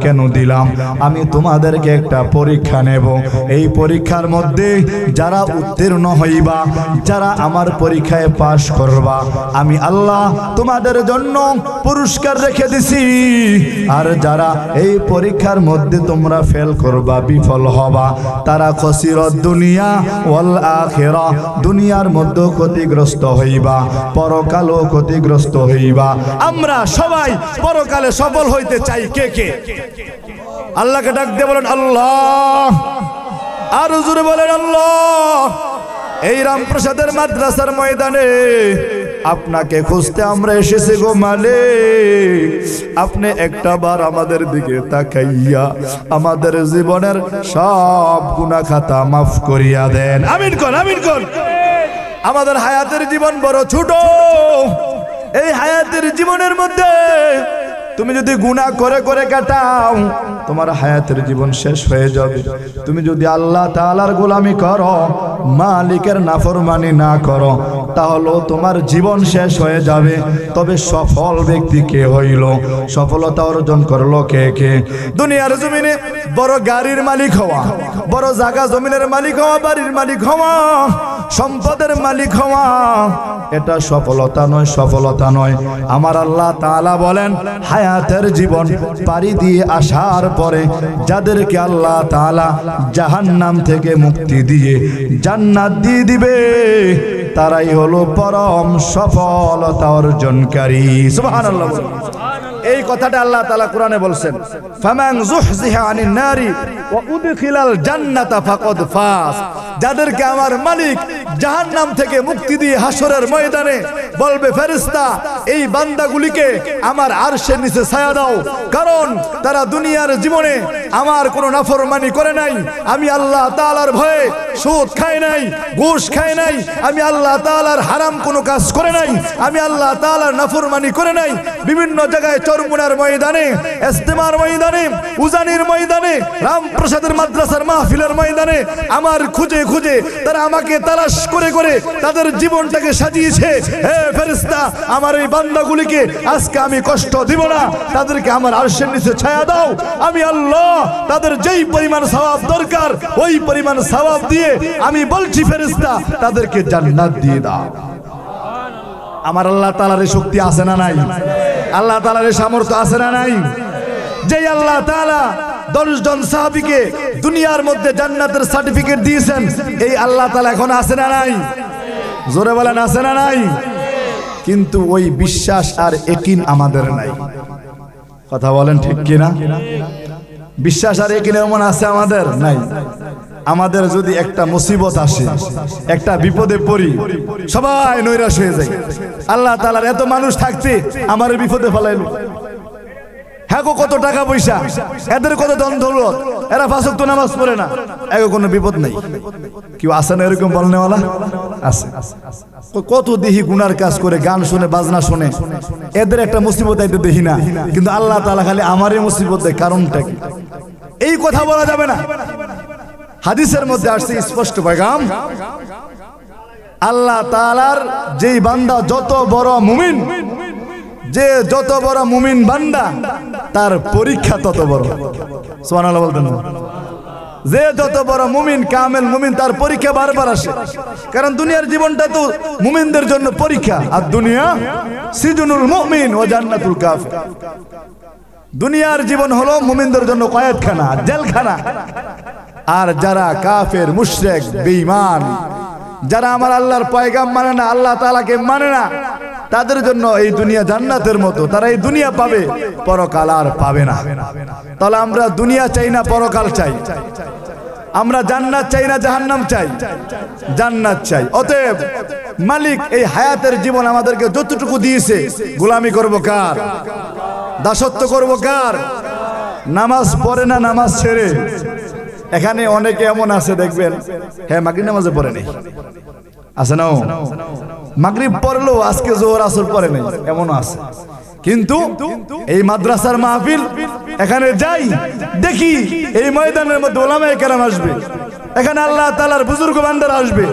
কেন দিলাম? আমি তোমাদেরকে একটা পরীক্ষা নেব। এই পরীক্ষার মধ্যে যারা উত্তীর্ণ হইবা, যারা আমার পরীক্ষায় পাশ করবা, আমি আল্লাহ তোমাদের জন্য পুরস্কার রেখে দিছি। আর যারা এই পরীক্ষার মধ্যে তোমরা ফেল করবা, বিফল হবা, তারা খসিরত দুনিয়া ওয়াল আখিরা, দুনিয়ার মধ্যে ক্ষতিগ্রস্ত হইবা, পরকালও ক্ষতিগ্রস্ত হইবা। আমরা সবাই পরকালে সফল হইতে চাই। কে কে আল্লাহকে ডাক দিয়ে বলেন আল্লাহ, আর জোরে বলেন আল্লাহ। এই রামপ্রসাদের মাদ্রাসার ময়দানে আপনাকে খুঁজতে আমরা এসেছি গো মালিক। আপনি একটা বার আমাদের দিকে তাকাইয়া আমাদের জীবনের সব গুনাহ খাতা মাফ করিয়া দেন। আমিন কোন, আমিন কোন। আমাদের হায়াতের জীবন বড় ছোট। এই হায়াতের জীবনের মধ্যে তুমি যদি গুনাহ করে করে কাটাও, তোমার হায়াতের জীবন শেষ হয়ে যাবে। তুমি যদি আল্লাহ তাআলার গোলামি করো, মালিকের নাফরমানি না করো, তাহলে তোমার জীবন শেষ হয়ে যাবে। তবে সফল ব্যক্তি কে হইল? সফলতা অর্জন করলো কে কে? দুনিয়ার জমিনে বড় গাড়ির মালিক হওয়া, বড় জায়গা জমিনের মালিক হওয়া, বাড়ির মালিক হওয়া, সম্পদের মালিক হওয়া, এটা সফলতা নয়, সফলতা নয়। আমার আল্লাহ তাআলা বলেন হায়াতের জীবন পাড়ি দিয়ে আসার পরে যাদেরকে আল্লাহ তাআলা জাহান্নাম থেকে মুক্তি দিয়ে জান্নাত দিয়ে দিবে, তারাই হলো পরম সফলতা অর্জনকারী। সুবহানাল্লাহ। এই কথাটা আল্লাহ তাআলা কোরআনে বলছেন, ফামান যুহজিহা আনিন নারি ওয়া উদখিলাল জান্নাতা ফাকাদ ফাজ। যাদেরকে আমার মালিক জাহান্নাম থেকে মুক্তি দিয়ে হাসরের ময়দানে বলবে, ফেরেশতা এই বান্দাগুলিকে আমার আরশের নিচে ছায়া দাও, কারণ তারা দুনিয়ার জীবনে আমার কোনো নাফরমানি করে নাই, আমি আল্লাহ তাআলার ভয়ে সুদ খায় নাই, ঘুষ খায় নাই, আমি আল্লাহ তাআলার হারাম কোনো কাজ করে নাই, আমি আল্লাহ তাআলার নাফরমানি করে নাই। বিভিন্ন জায়গায় চরমুনার ময়দানে, ইজতেমার ময়দানে, উজানির ময়দানে, রামপ্রসাদের মাদ্রাসার মাহফিলের ময়দানে আমার খুঁজে খুঁজে তারা আমাকে তালাশ করে করে তাদের জীবনটাকে সাজিয়েছে। হে ফেরেশতা, আমার এই বান্দাগুলিকে আজকে আমি কষ্ট দিব না, তাদেরকে আমার আরশের নিচে ছায়া দাও। আমি আল্লাহ তাদের যেই পরিমাণ সওয়াব দরকার ওই পরিমাণ সওয়াব দিয়ে আমি বলছি ফেরেশতা তাদেরকে জান্নাত দিয়ে দাও। আমার আল্লাহ তাআলার এই শক্তি আছে না নাই? আল্লাহ তাআলার এই সামর্থ্য আছে না নাই? যেই আল্লাহ তাআলা 10 জন সাহাবীকে দুনিয়ার মধ্যে জান্নাতের সার্টিফিকেট দিয়েছেন, এই আল্লাহ তাআলা এখন আছে না নাই? জোরে বলেন আছে না নাই? কিন্তু ওই বিশ্বাস আর ইয়াকিন আমাদের নাই। কথা বলেন ঠিক কিনা? বিশ্বাস আর ইয়াকিন এমন আছে আমাদের নাই। আমাদের যদি একটা মুসিবত আসে, একটা বিপদে পড়ি, সবাই নৈরাশ হয়ে যায়। আল্লাহ তাআলার এত মানুষ থাকতে আমার বিপদে ফেলাইলো। হ্যাঁ গো, কত টাকা পয়সা, এদের কত ধন দৌলত, এরা 5 ওয়াক্ত নামাজ পড়ে না, এগো কোনো বিপদ নাই। কেউ আছে না এরকম বলনেওয়ালা? আছে। কত দেখি গুনার কাজ করে, গান শুনে, বাজনা শুনে, এদের একটা মুসিবত আইতে দেখি না, কিন্তু আল্লাহ তাআলা খালি আমারই মুসিবত দেয়। কারণটা কি? এই কথা বলা যাবে না। হাদিসের মধ্যে আসছে স্পষ্ট পেগাম, আল্লাহ তাআলার যেই বান্দা যত বড় মুমিন, যে যত বড় মুমিন বান্দা তার পরীক্ষা তত বড়। সুবহানাল্লাহ বলতেন। যে যত বড় মুমিন, কামেল মুমিন, তার পরীক্ষা বারবার আসে। কারণ দুনিয়ার জীবনটা তো মুমিনদের জন্য পরীক্ষা। আর দুনিয়া সিজনুল মুমিন ওয়া জান্নাতুল কাফির। দুনিয়ার জীবন হলো মুমিনদের জন্য কয়েদখানা, জেলখানা। আর যারা কাফের, মুশরিক, বেঈমান, যারা আমার আল্লাহর পয়গাম মানে না, আল্লাহ তাআলাকে মানে না, তাদের জন্য এই দুনিয়া জান্নাতের মতো, তারা এই দুনিয়া পাবে, পরকাল আর পাবে না। তাহলে আমরা দুনিয়া চাই না পরকাল চাই? আমরা জান্নাত চাই না জাহান্নাম চাই? জান্নাত চাই। অতএব মালিক এই হায়াতের জীবন আমাদেরকে যতটুকু দিয়েছে, গোলামি করব কার? দাসত্ব করব কার? নামাজ পড়ে না নামাজ ছেড়ে। এখানে অনেকে এমন আছে দেখবেন, হ্যাঁ মাগরিব নামাজে পড়ে নেই, আছে না? মাগরিব পড়লো আজকে জোহর আসর পড়ে নেই, এমনও আছে। কিন্তু এই মাদ্রাসার মাহফিল এখানে যাই, দেখি এই ময়দানের মধ্যে ওলামায়ে কেরাম আসবে, এখানে আল্লাহ তাআলার বুজুর্গ বান্দারা আসবে,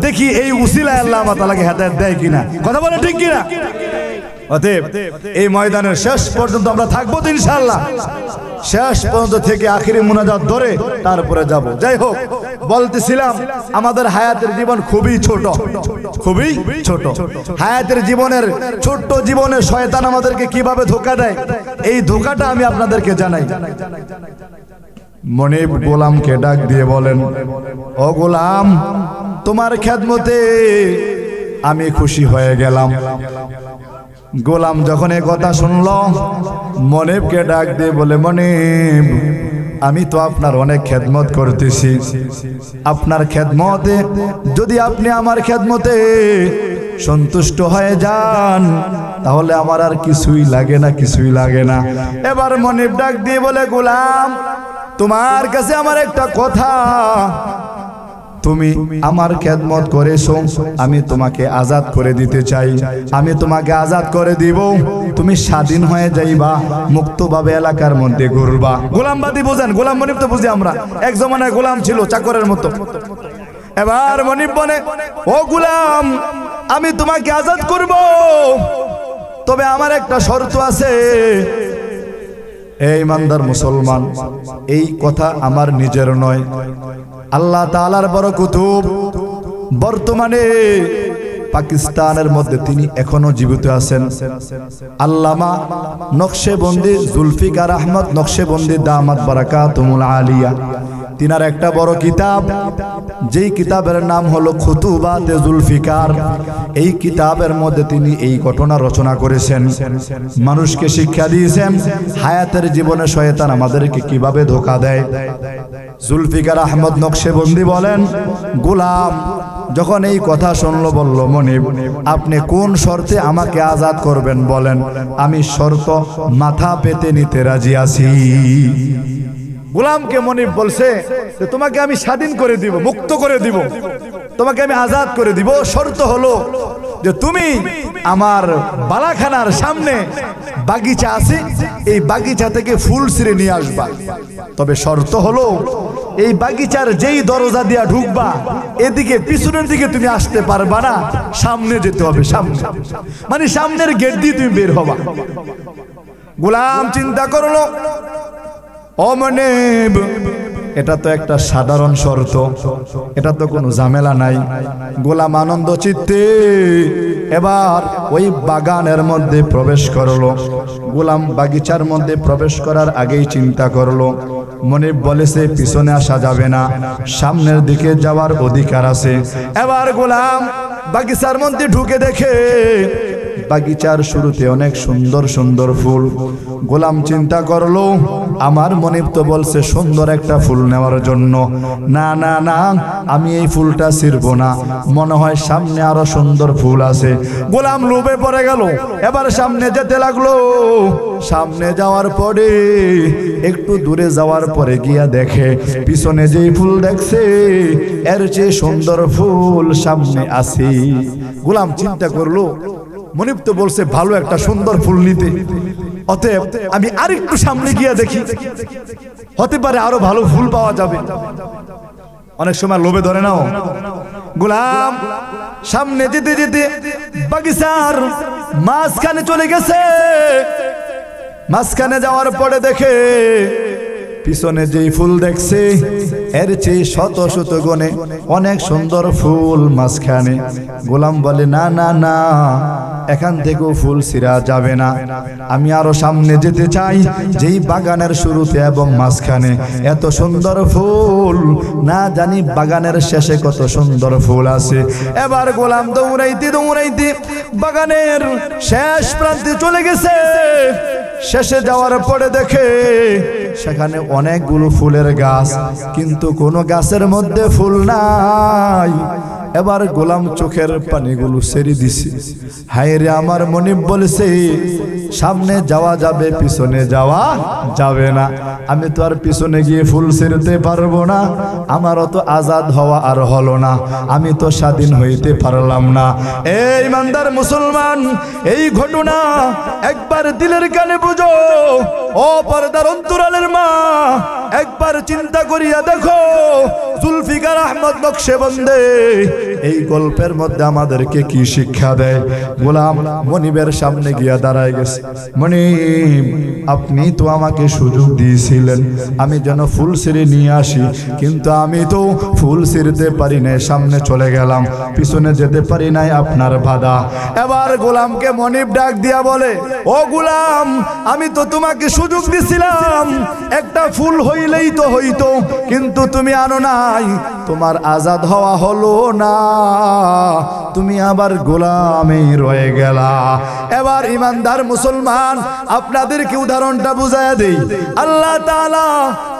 দেখি এই উসিলায় আল্লাহ তাআলাকে হেদায়েত দেয় কিনা। কথা বলে ঠিক কিনা? অতএব এই ময়দানের শেষ পর্যন্ত আমরা থাকবো তো ইনশাআল্লাহ। শেষ পর্যন্ত থেকে আখিরি মুনাজাত ধরে তারপরে যাব। যাই হোক, বলতেছিলাম আমাদের হায়াতের জীবন খুবই ছোট, খুবই ছোট। হায়াতের জীবনের ছোট্ট জীবনে শয়তান আমাদেরকে কিভাবে ধোঁকা দেয়, এই ধোঁকাটা আমি আপনাদেরকে জানাই। মনিব গোলামকে ডাক দিয়ে বলেন, ও গোলাম, তোমার খেদমতে আমি খুশি হয়ে গেলাম। গোলাম যখন এই কথা শুনল, মনিবকে ডাক দিয়ে বলে, মনিব, আমি তো আপনার অনেক খেদমত করতেছি, আপনার খেদমতে যদি আপনি আমার খেদমতে সন্তুষ্ট হয়ে যান তাহলে আমার আর কিছুই লাগে না, কিছুই লাগে না। এবার মনিব ডাক দিয়ে বলে, গোলাম, তোমার কাছে আমার একটা কথা, তুমি আমার খেদমত করেছো, আমি তোমাকে আজাদ করে দিতে চাই, আমি তোমাকে আজাদ করে দিব, তুমি স্বাধীন হয়ে যাইবা, মুক্তভাবে এলাকার মধ্যে ঘুরবা। গোলামবাদী বোঝেন, গোলাম মনিব তো বুঝি আমরা, এক জমানায় গোলাম ছিল চাকরের মতো। এবার মনিব বলে, ও গোলাম, আমি তোমাকে আজাদ করব, তবে আমার একটা শর্ত আছে। এই ইমানদার মুসলমান, এই কথা আমার নিজের নয়, আল্লাহ তাআলার বড় কুতুব, বর্তমানে পাকিস্তানের মধ্যে তিনি এখনো জীবিত আছেন, আল্লামা নকশেবন্দি জুলফিকার আহমদ নকশেবন্দি দামাত বারাকাতুহুল আলিয়া। তিনার একটা বড় কিতাব, যেই কিতাবের নাম হলো খুতুবাতে জুলফিকার। এই কিতাবের মধ্যে তিনি এই ঘটনা রচনা করেছেন, মানুষকে শিক্ষা দিয়েছেন হায়াতের জীবনে শয়তান আমাদেরকে কিভাবে ধোঁকা দেয়। জুলফিকার আহমদ নকশেবন্দি বলেন, গোলাম যখন এই কথা শুনলো বলল, মনিব, আপনি কোন শর্তে আমাকে আজাদ করবেন বলেন, আমি শর্ত মাথা পেতে নিতে রাজি আছি। গোলামকে মনিব বলছে যে তোমাকে আমি স্বাধীন করে দিব, মুক্ত করে দিব, তোমাকে আমি আজাদ করে দিব, শর্ত হলো যে তুমি আমার বালাখানার সামনে বাগিচা আছে, এই বাগিচা থেকে ফুল ছিঁড়ে নিয়ে আসবা, তবে শর্ত হলো এই বাগিচার যেই দরজা দিয়া ঢুকবা, এদিকে পিছনের দিকে তুমি আসতে পারবা না, সামনে যেতে হবে, সামনে মানে সামনের গেট দিয়ে তুমি বের হবা। গোলাম চিন্তা করলো, ও মনিব, এটা তো একটা সাধারণ শর্ত, এটা তো কোনো ঝামেলা নাই। গোলাম আনন্দ চিত্তে এবার ওই বাগানের মধ্যে প্রবেশ করলো। গোলাম বাগিচার মধ্যে প্রবেশ করার আগেই চিন্তা করলো, মনিব বলেছে পিছনে আসা যাবে না, সামনের দিকে যাওয়ার অধিকার আছে। এবার গোলাম বাগিচার মধ্যে ঢুকে দেখে বাগিচার শুরুতে অনেক সুন্দর সুন্দর ফুল। গোলাম চিন্তা করলো, আমার মনিব তো বলছে সুন্দর একটা ফুল নেওয়ার জন্য, না না না, আমি এই ফুলটা ছিঁড়বো না, মনে হয় সামনে আরো সুন্দর ফুল আছে। গোলাম লোভে পড়ে গেল, এবার সামনে যেতে লাগলো। সামনে যাওয়ার পরে একটু দূরে যাওয়ার পরে গিয়া দেখে পিছনে যেই ফুল দেখছে এর চেয়ে সুন্দর ফুল সামনে আছে। গোলাম চিন্তা করলো, মনিব তো বলছে ভালো একটা সুন্দর ফুল নিতে, অতএব আমি আরেকটু সামনে গিয়া দেখি, হতে পারে আরো ভালো ফুল পাওয়া যাবে। অনেক সময় লোভে ধরে নাও। গোলাম সামনে যেতে যেতে বাগিচার মাঝখানে চলে গেছে। মাঝখানে যাওয়ার পরে দেখে পিছনে যেই ফুল দেখছে এর চেয়ে শত শত গুণে অনেক সুন্দর ফুল মাঝখানে। গোলাম বলে না না না, এখান থেকেও ফুল ছিঁড়া যাবে না, আমি আরো সামনে যেতে চাই। যেই বাগানের শুরুতে এবং মাঝখানে এত সুন্দর ফুল, না জানি বাগানের শেষে কত সুন্দর ফুল আছে। এবার গোলাম দৌড়াইতে দৌড়াইতে বাগানের শেষ প্রান্তে চলে গেছে। শেষে যাওয়ার পরে দেখে সেখানে অনেকগুলো ফুলের গাছ, কিন্তু কোনো গাছের মধ্যে ফুল নাই। এবার গোলাম চোখের পানিগুলো ছেড়ে দিছে। হায় রে, আমার মনিব বলেছে সামনে যাওয়া যাবে, পিছনে যাওয়া যাবে না। আমি তো আর পিছনে গিয়ে ফুল ছেড়তে পারবো না, আমারও তো আজাদ হওয়া আর হলো না, আমি তো স্বাধীন হইতে পারলাম না। এই ইমানদার মুসলমান, এই ঘটনা একবার দিলের কানে বুঝো। ও পর্দার অন্তরালের মা, একবার চিন্তা করিয়া দেখো জুলফিকার আহমদ নকশবন্দি এই গল্পের মধ্যে আমাদেরকে কি শিক্ষা দেয়। গোলাম মনিবের সামনে গিয়া দাঁড়ায় গেছে। মনিব, আপনি তো আমাকে সুযোগ দিয়েছিলেন আমি যেন ফুল ছিঁড়ে নিয়ে আসি, কিন্তু আমি তো ফুল ছিঁড়তে পারি নাই, সামনে চলে গেলাম, পিছনে যেতে পারি নাই, আপনার বাধা। এবার গোলামকে মনিব ডাক দিয়া বলে, ও গোলাম, আমি তো তোমাকে সুযোগ দিছিলাম, একটা ফুল হইলেই তো হইতো, কিন্তু তুমি আনো নাই, তোমার আজাদ হওয়া হলো না, তুমি আবার গোলামেই রয়ে গেলা। এবার ইমানদার মুসলমান, আপনাদেরকে উদাহরণটা বুঝাইয়া দেই। আল্লাহ তাআলা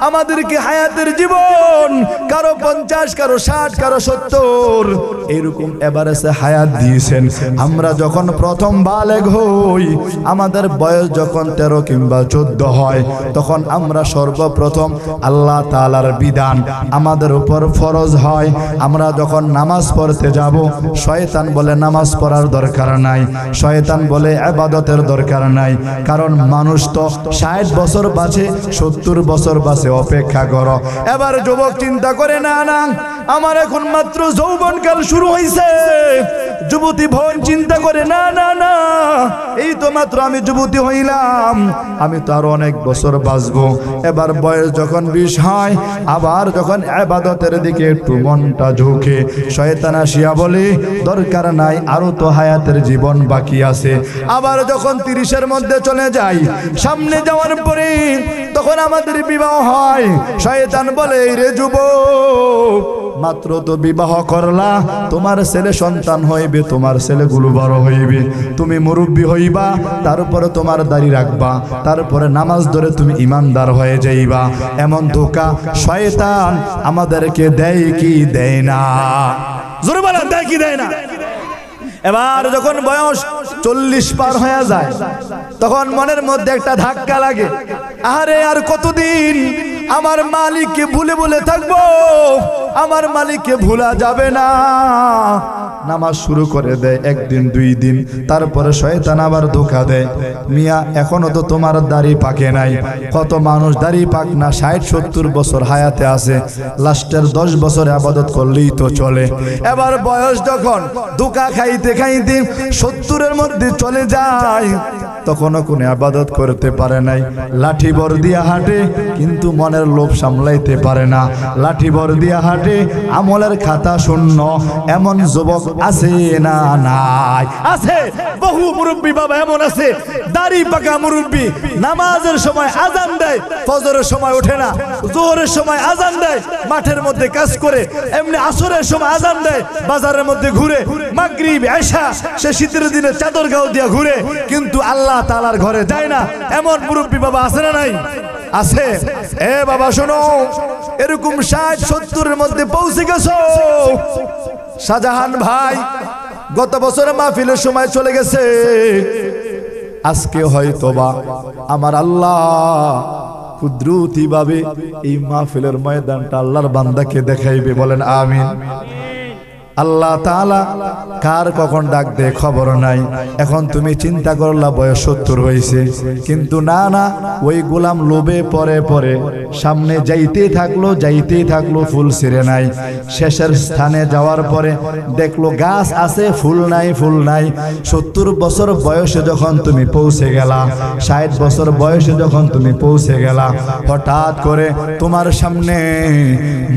আমাদেরকে হায়াতের জীবন কারো 50, কারো 60, কারো 70 এরকম এভারেজে হায়াত দিয়েছেন। আমরা যখন প্রথম বালেগ হই, আমাদের বয়স যখন 13 কিংবা 14 হয়, তখন আমরা সর্বপ্রথম আল্লাহ তাআলার বিধান আমাদের উপর ফরজ হয়। আমরা যখন নামাজ পড়তে যাব, শয়তান বলে নামাজ পড়ার দরকার নাই, শয়তান বলে ইবাদতের দরকার নাই, কারণ মানুষ তো 60 বছর বাঁচে, 70 বছর বাঁচে, অপেক্ষা করো। এবার যুবক চিন্তা করে, না না, আমার এখন মাত্র যৌবনকাল শুরু হয়েছে। যুবতী বোন চিন্তা করে, না না না, এই তো মাত্র আমি যুবতী হইলাম, আমি তো আরো অনেক বছর বাঁচবো। এবার বয়স যখন 20 হয়, আবার যখন ইবাদতের দিকে একটু মনটা ঝুঁকে, শয়তান আসিয়া বলে দরকার নাই, আরো তো হায়াতের জীবন বাকি আছে। আবার যখন 30-এর মধ্যে চলে যাই, সামনে যাওয়ার পরে তখন আমাদের বিবাহ হয়, শয়তান বলে রে যুবক, মাত্র তো বিবাহ করলা, তোমার ছেলে সন্তান হইবে, তোমার ছেলেগুলো বড় হইবে, তুমি মুরব্বী হইবা, তারপরে তোমার দাড়ি রাখবা, তারপরে নামাজ ধরে তুমি ইমানদার হয়ে যাইবা। এমন ধোঁকা শয়তান আমাদেরকে দেয় কি দেয় না? জোরে বলেন, দেয় কি দেয় না? এবার যখন বয়স 40 পার হয়ে যায়, তখন মনের মধ্যে একটা ধাক্কা লাগে, আরে আর কতদিন আমার মালিককে ভুলে ভুলে থাকবো, আমার মালিককে ভুলা যাবে না। নামাজ শুরু করে দেয়, একদিন 2 দিন, তারপরে শয়তান আবার ধোঁকা দেয়, মিয়া এখনো তো তোমার দাড়ি পাকে নাই। কত মানুষ দাড়ি পাক না 60-70 বছর হায়াতে আছে, লাস্টের 10 বছর ইবাদত করলেই তো চলে। এবার বয়স যখন ধোঁকা খাইতে খাইতে 70-এর মধ্যে চলে যায়, তখনও কোনো ইবাদত করতে পারে নাই, লাঠি বর দিয়া হাঁটে, কিন্তু মনের লোভ সামলাইতে পারে না, লাঠি বর দিয়া হাঁটে, আমলের খাতা শূন্য। এমন যুবক আছে না নাই? আছে, বহু মুরব্বী বাবা এমন আছে, দাড়ি পাকা মুরব্বী, নামাজের সময় আজান দেয়, ফজরের সময় ওঠে না, যোহরের সময় আজান দেয়, মাঠের মধ্যে কাজ করে, এমনি আসরের সময় আজান দেয়, বাজারের মধ্যে ঘুরে, মাগরিব এশা সে শীতের দিনে চাদর গাও দিয়া ঘুরে, কিন্তু আল্লাহ তাআলার ঘরে যায় না। এমন মুরব্বী বাবা আছে না নাই? আছে। এ বাবা শোনো, এরকম 60-70-এর মধ্যে পৌঁছে গেছো। শাহজাহান ভাই গত বছর মাহফিলের সময় চলে গেছে, আজকে হয়তোবা আমার আল্লাহ কুদরতি ভাবে এই মাহফিলের ময়দানটা আল্লাহর বান্দাকে দেখাইবে, বলেন আমিন। আল্লাহ তাআলা কার কখন ডাক দে খবর নাই। এখন তুমি চিন্তা করলা বয়স 70 হয়েছে, কিন্তু না না, ওই গোলাম লোভে পরে পরে সামনে যাইতেই থাকলো, ফুল ছিঁড়ে নাই। শেষের স্থানে যাওয়ার পরে দেখলো গাছ আছে, ফুল নাই। 70 বছর বয়সে যখন তুমি পৌঁছে গেলা, 60 বছর বয়সে যখন তুমি পৌঁছে গেলা, হঠাৎ করে তোমার সামনে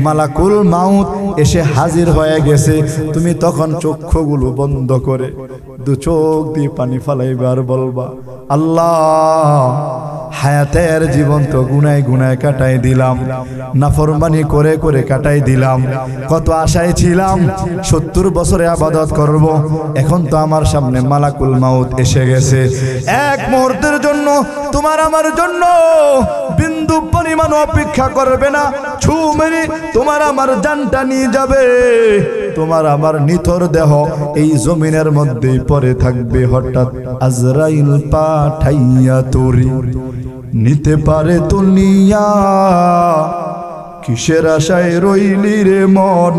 মালাকুল মাউত এসে হাজির হয়ে গেছে। তুমি তখন চক্ষুগুলো বন্ধ করে দু চোখ দিয়ে পানি ফালাইবার বলবা, আল্লাহ হায়াতের জীবন তো গুনায় কাটাই দিলাম, নাফরমানি করে কাটাই দিলাম। কত আশায় ছিলাম 70 বছরে ইবাদত করব, এখন তো আমার সামনে মালাকুল মাউত এসে গেছে। এক মুহূর্তের জন্য তোমার আমার জন্য বিন্দু পরিমাণ অপেক্ষা করবে না, ছু মেরে তোমার আমার জানটা নিয়ে যাবে। তোমার আমার নিথর দেহ এই জমিনের মধ্যেই পড়ে থাকবে। হঠাৎ আজরাইল পাঠাইয়া তোরে নিতে পারে দুনিয়া, কিসের আশায় রইলি রে মন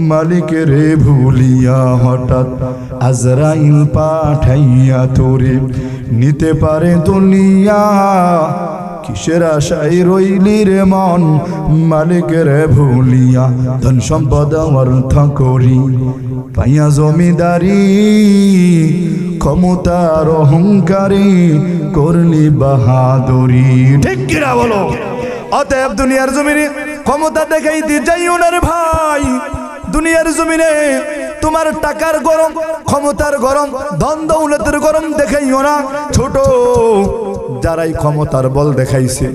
মালিকের ভুলিয়া। হঠাৎ আজরাইল পাঠাইয়া তোরে নিতে পারে দুনিয়া, কিসের আশায় রইলি রে মন মালিকের ভুলিয়া। ধন সম্পদ অর্থ করি পাইয়া জমিদারি, ক্ষমতার অহংকারী করলি বাহাদুরি। ঠিক কিনা বলো? অতএব দুনিয়ার জমিনে ক্ষমতা দেখাইতে যাইও না রে ভাই। দুনিয়ার জমিনে তোমার টাকার গরম, ক্ষমতার গরম, ধন দৌলতের গরম দেখাইও না। ছোট যারাই ক্ষমতার বল দেখাইছে,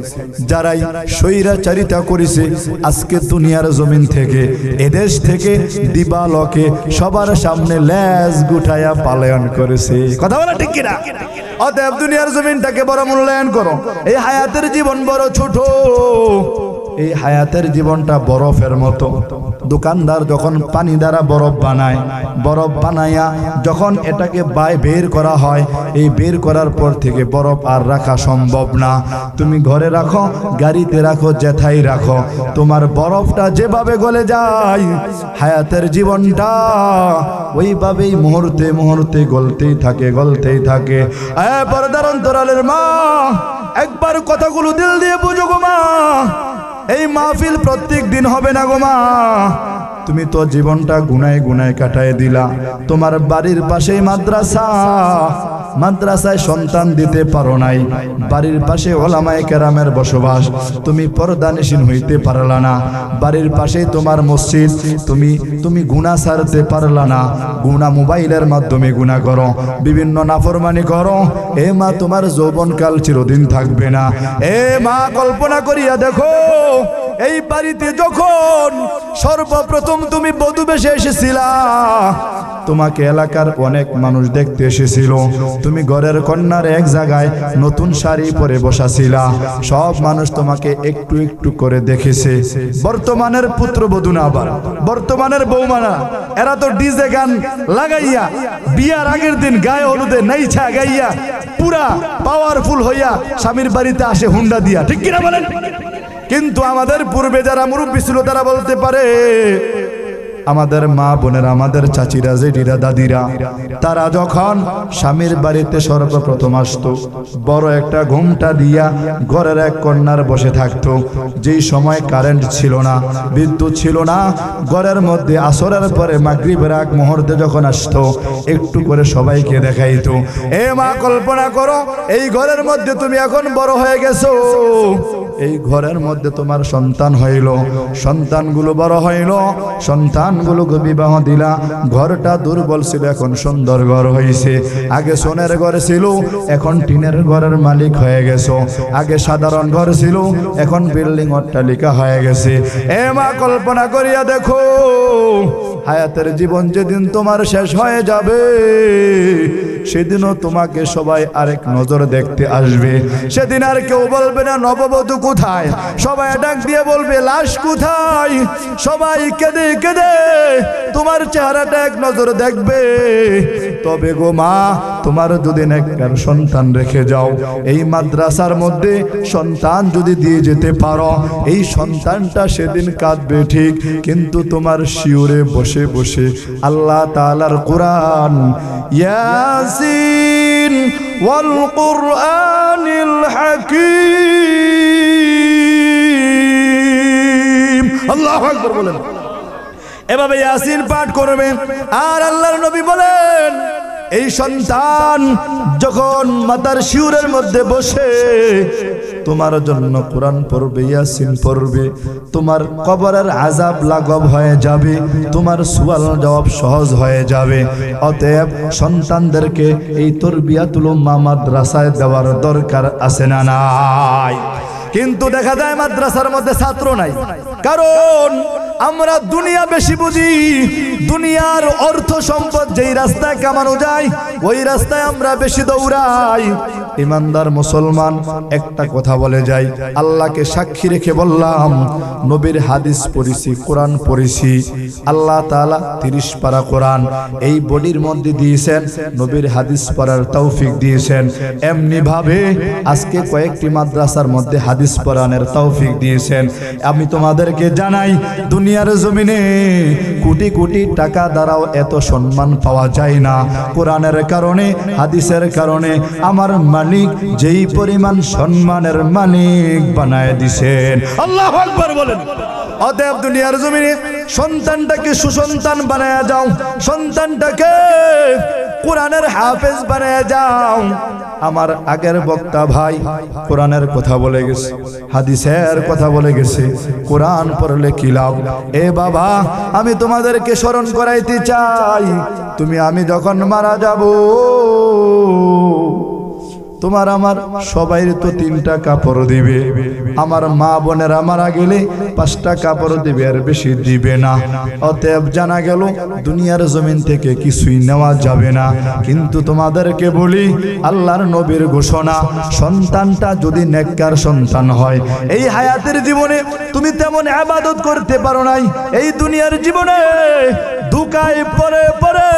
যারাই স্বৈরাচারিতা করেছে, আজকে দুনিয়ার জমিন থেকে, এদেশ থেকে দিবালকে সবার সামনে লেজ গুঠায়া পালায়ন করেছে। কথা বলা ঠিক কিনা? অতএব দুনিয়ার জমিনটাকে বড় মূল্যায়ন করো। এই হায়াতের জীবন বড় ছোট, এই হায়াতের জীবনটা বরফের মতো। দোকানদার যখন পানি দ্বারা বরফ বানায়, বরফ বানায়া যখন এটাকে বের করা হয়, এই বের করার পর থেকে বরফ আর রাখা সম্ভব না। তুমি ঘরে রাখো, গাড়িতে রাখো, যেথায় রাখো, তোমার বরফটা যেভাবে গলে যায়, হায়াতের জীবনটা ওইভাবেই মুহূর্তে মুহূর্তে গলতেই থাকে। পর্দার অন্তরালের মা, একবার কথাগুলো দিল দিয়ে বুঝো গো মা। এই মাহফিল প্রত্যেক দিন হবে না গো মা। তুমি তো জীবনটা গুনায় কাটায় দিলা। তোমার বাড়ির পাশেই মাদ্রাসায় সন্তান দিতে পারো নাই, বাড়ির পাশে ওলামায়ে কেরামের বসবাস, তুমি পর্দানিশীন হইতে পারলা না। বাড়ির পাশে তোমার মসজিদ, তুমি গুনাহ ছাড়তে পারলা না। গুনাহ মোবাইলের মাধ্যমে গুনাহ করো, বিভিন্ন নাফরমানি করো। এ মা, তোমার যৌবনকাল চিরদিন থাকবে না। এ মা, কল্পনা করিয়া দেখো, এই বাড়িতে যখন সর্বপ্রথম তুমি বধূ বেশে এসেছিলা, তোমাকে এলাকার অনেক মানুষ দেখতে এসেছিল। তুমি ঘরের কন্যার এক জায়গায় নতুন শাড়ি পরে বসাছিলা, সব মানুষ তোমাকে একটু একটু করে দেখেছে। বর্তমানের পুত্রবধূ না, আবার বর্তমানের বৌমানা, এরা তো ডিজে গান লাগাইয়া বিয়ার আগের দিন গায়ে হলুদে নাইছা গাইয়া পুরা পাওয়ারফুল হইয়া স্বামীর বাড়িতে আসে হুন্ডা দিয়া। ঠিক কিনা বলেন? কিন্তু আমাদের পূর্বে যারা মুরব্বী ছিল তারা বলতে পারে, আমাদের মা বোনেরা, আমাদের চাচিরা, জেঠিরা, দাদিরা, তারা যখন স্বামীর বাড়িতে সর্বপ্রথম আসতো, বড় একটা ঘুমটা দিয়া ঘরের এক কর্নার বসে থাকতো। যেই সময় কারেন্ট ছিল না, বিদ্যুৎ ছিল না, ঘরের মধ্যে আসরের পরে মাগরিবের আগ মুহূর্তে যখন আসতো, একটু করে সবাইকে দেখাইতো। এ মা, কল্পনা করো, এই ঘরের মধ্যে তুমি এখন বড় হয়ে গেছো। এই ঘরের মধ্যে তোমার সন্তান হইল, সন্তানগুলো বড় হইল, সন্তানগুলোকে বিবাহ দিলা। ঘরটা দুর্বল ছিল, এখন সুন্দর ঘর হয়েছে। আগে সোনের ঘর ছিল, এখন টিনের ঘরের মালিক হয়ে গেছো। আগে সাধারণ ঘর ছিল, এখন বিল্ডিং অট্টালিকা হয়ে গেছে। এ মা, কল্পনা করিয়া দেখো, হায়াতের জীবন যেদিন তোমার শেষ হয়ে যাবে, সেদিনও তোমাকে সবাই আরেক নজর দেখতে আসবে। সেদিন আর কেউ বলবে না নববধূ কোথায়, সবাই ডাক দিয়ে বলবে লাশ কোথায়। সবাই কেঁদে কেঁদে তোমার চেহারাটা এক নজর দেখবে। তবে গো মা, তোমার যদি নেককার সন্তান রেখে যাও, এই মাদ্রাসার মধ্যে সন্তান যদি দিয়ে যেতে পারো, এই সন্তানটা সেদিন কাঁদবে ঠিক, কিন্তু তোমার শিওরে বসে বসে আল্লাহ তাআলার কোরআন, ইয়াসিন ওয়াল কুরআনিল হাকীম, আল্লাহু আকবার বলেন। এভাবে ইয়াসিন পাঠ করবে। আর আল্লাহর নবী বলেন, এই সন্তান যখন মাতার শিউরের মধ্যে বসে তোমার জন্য কোরআন পড়বে, ইয়াসিন পড়বে, তোমার কবরের আযাব লাঘব হয়ে যাবে, তোমার সুয়াল জবাব সহজ হয়ে যাবে। অতএব সন্তানদেরকে এই তরবিয়াতুল উম্মাহ মাদ্রাসায় দেওয়ার দরকার আছে না নাই? কিন্তু দেখা যায় মাদ্রাসার মধ্যে ছাত্র নাই, কারণ আমরা দুনিয়া বেশি বুঝি। দুনিয়ার অর্থ সম্পদ যেই রাস্তায় কামানো যায় ওই রাস্তায় আমরা বেশি দৌড়াই। ইমানদার মুসলমান একটা কথা বলে যাই, আল্লাহকে সাক্ষী রেখে বললাম, নবীর হাদিস পড়েছি, কোরআন পড়েছি। আল্লাহ তাআলা 30 পারা কোরআন এই বডির মধ্যে দিয়েছেন, নবীর হাদিস পড়ার তৌফিক দিয়েছেন। এমনি ভাবে আজকে কয়েকটি মাদ্রাসার মধ্যে হাদিস পড়ানোর তৌফিক দিয়েছেন। আমি তোমাদেরকে জানাই, দুনিয়ার জমিনে কোটি কোটি টাকা দ্বারাও এত সম্মান পাওয়া যায় না। কোরআনের কারণে, হাদিসের কারণে আমার মালিক যেই পরিমাণ সম্মানের মালিক বানায় দিছেন, আল্লাহু আকবার বলেন। অতএব দুনিয়ার জমিনে সন্তানটাকে সুসন্তান বানায় যাও, সন্তানটাকে কোরআনের হাফেজ বানায় যাও। আমার আগের বক্তা ভাই কোরআনের কথা বলে গেছে, হাদিসের কথা বলে গেছে, কোরআন পড়লে কি লাভ। এ বাবা, আমি তোমাদেরকে স্মরণ করাইতে চাই, আমি যখন মারা যাব, তোমার আমার সবাইর তো 3টা কাপড় দিবে। আমার মা বোনেরা মারা গেলে 5টা কাপড় দিবে, আর বেশি দিবে না। অতএব জানা গেল দুনিয়ার জমিন থেকে কিছুই নেওয়া যাবে না। কিন্তু তোমাদেরকে বলি, আল্লাহর নবীর ঘোষণা, সন্তানটা যদি নেককার সন্তান হয়, এই হায়াতের জীবনে তুমি তেমন ইবাদত করতে পারো নাই, এই দুনিয়ার জীবনে ধোঁকায় পড়ে পড়ে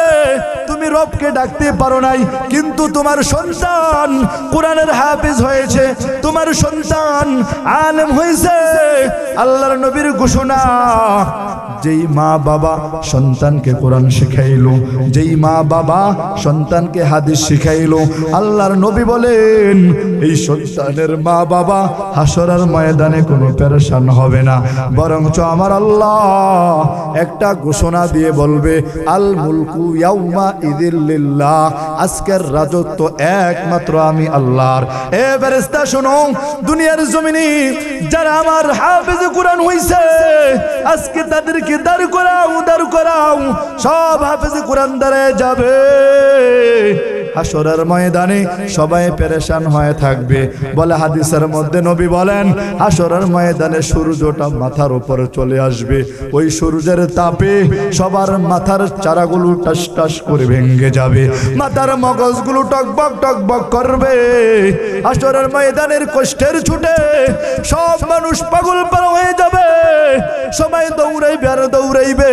তুমি রবকে ডাকতে পারো নাই, কিন্তু তোমার সন্তান কোরআনের হাফেজ হয়েছে, তোমার সন্তান আলেম হয়েছে। আল্লাহর নবীর ঘোষণা, যেই মা বাবা সন্তানকে কোরআন শিখাইলো, যেই মা বাবা সন্তানকে হাদিস শিখাইলো, আল্লাহর নবী বলেন এই সন্তানের মা বাবা হাসরের ময়দানে কোনো পেরেশান হবে না, বরঞ্চ আমার আল্লাহ একটা ঘোষণা দিয়ে বলবে, আল মুলকু ইয়াউমা ইযিল লিল্লাহ, আজকের রাজত্ব একমাত্র আমি আল্লাহর। এ ফেরেশতা শোনো, দুনিয়ার জমিনে যারা আমার হাফেজ কোরআন হইছে, আজকে তাদেরকে দাঁড় করাও, সব হাফেজ কোরআন দাঁড়ায় যাবে। হাসরের ময়দানে সবাই পেরেশান হয়ে থাকবে। বলে হাদিসের মধ্যে নবী বলেন, হাসরের ময়দানে সূর্যটা মাথার উপরে চলে আসবে, ওই সূর্যের তাপে সবার মাথার চারাগুলো টাস টাস করে ভেঙে যাবে, মাথার মগজগুলো টকবক টকবক করবে। হাসরের ময়দানের কষ্টের ছুটে সব মানুষ পাগল পার হয়ে যাবে, সবাই দৌড়াইবে আর দৌড়াইবে,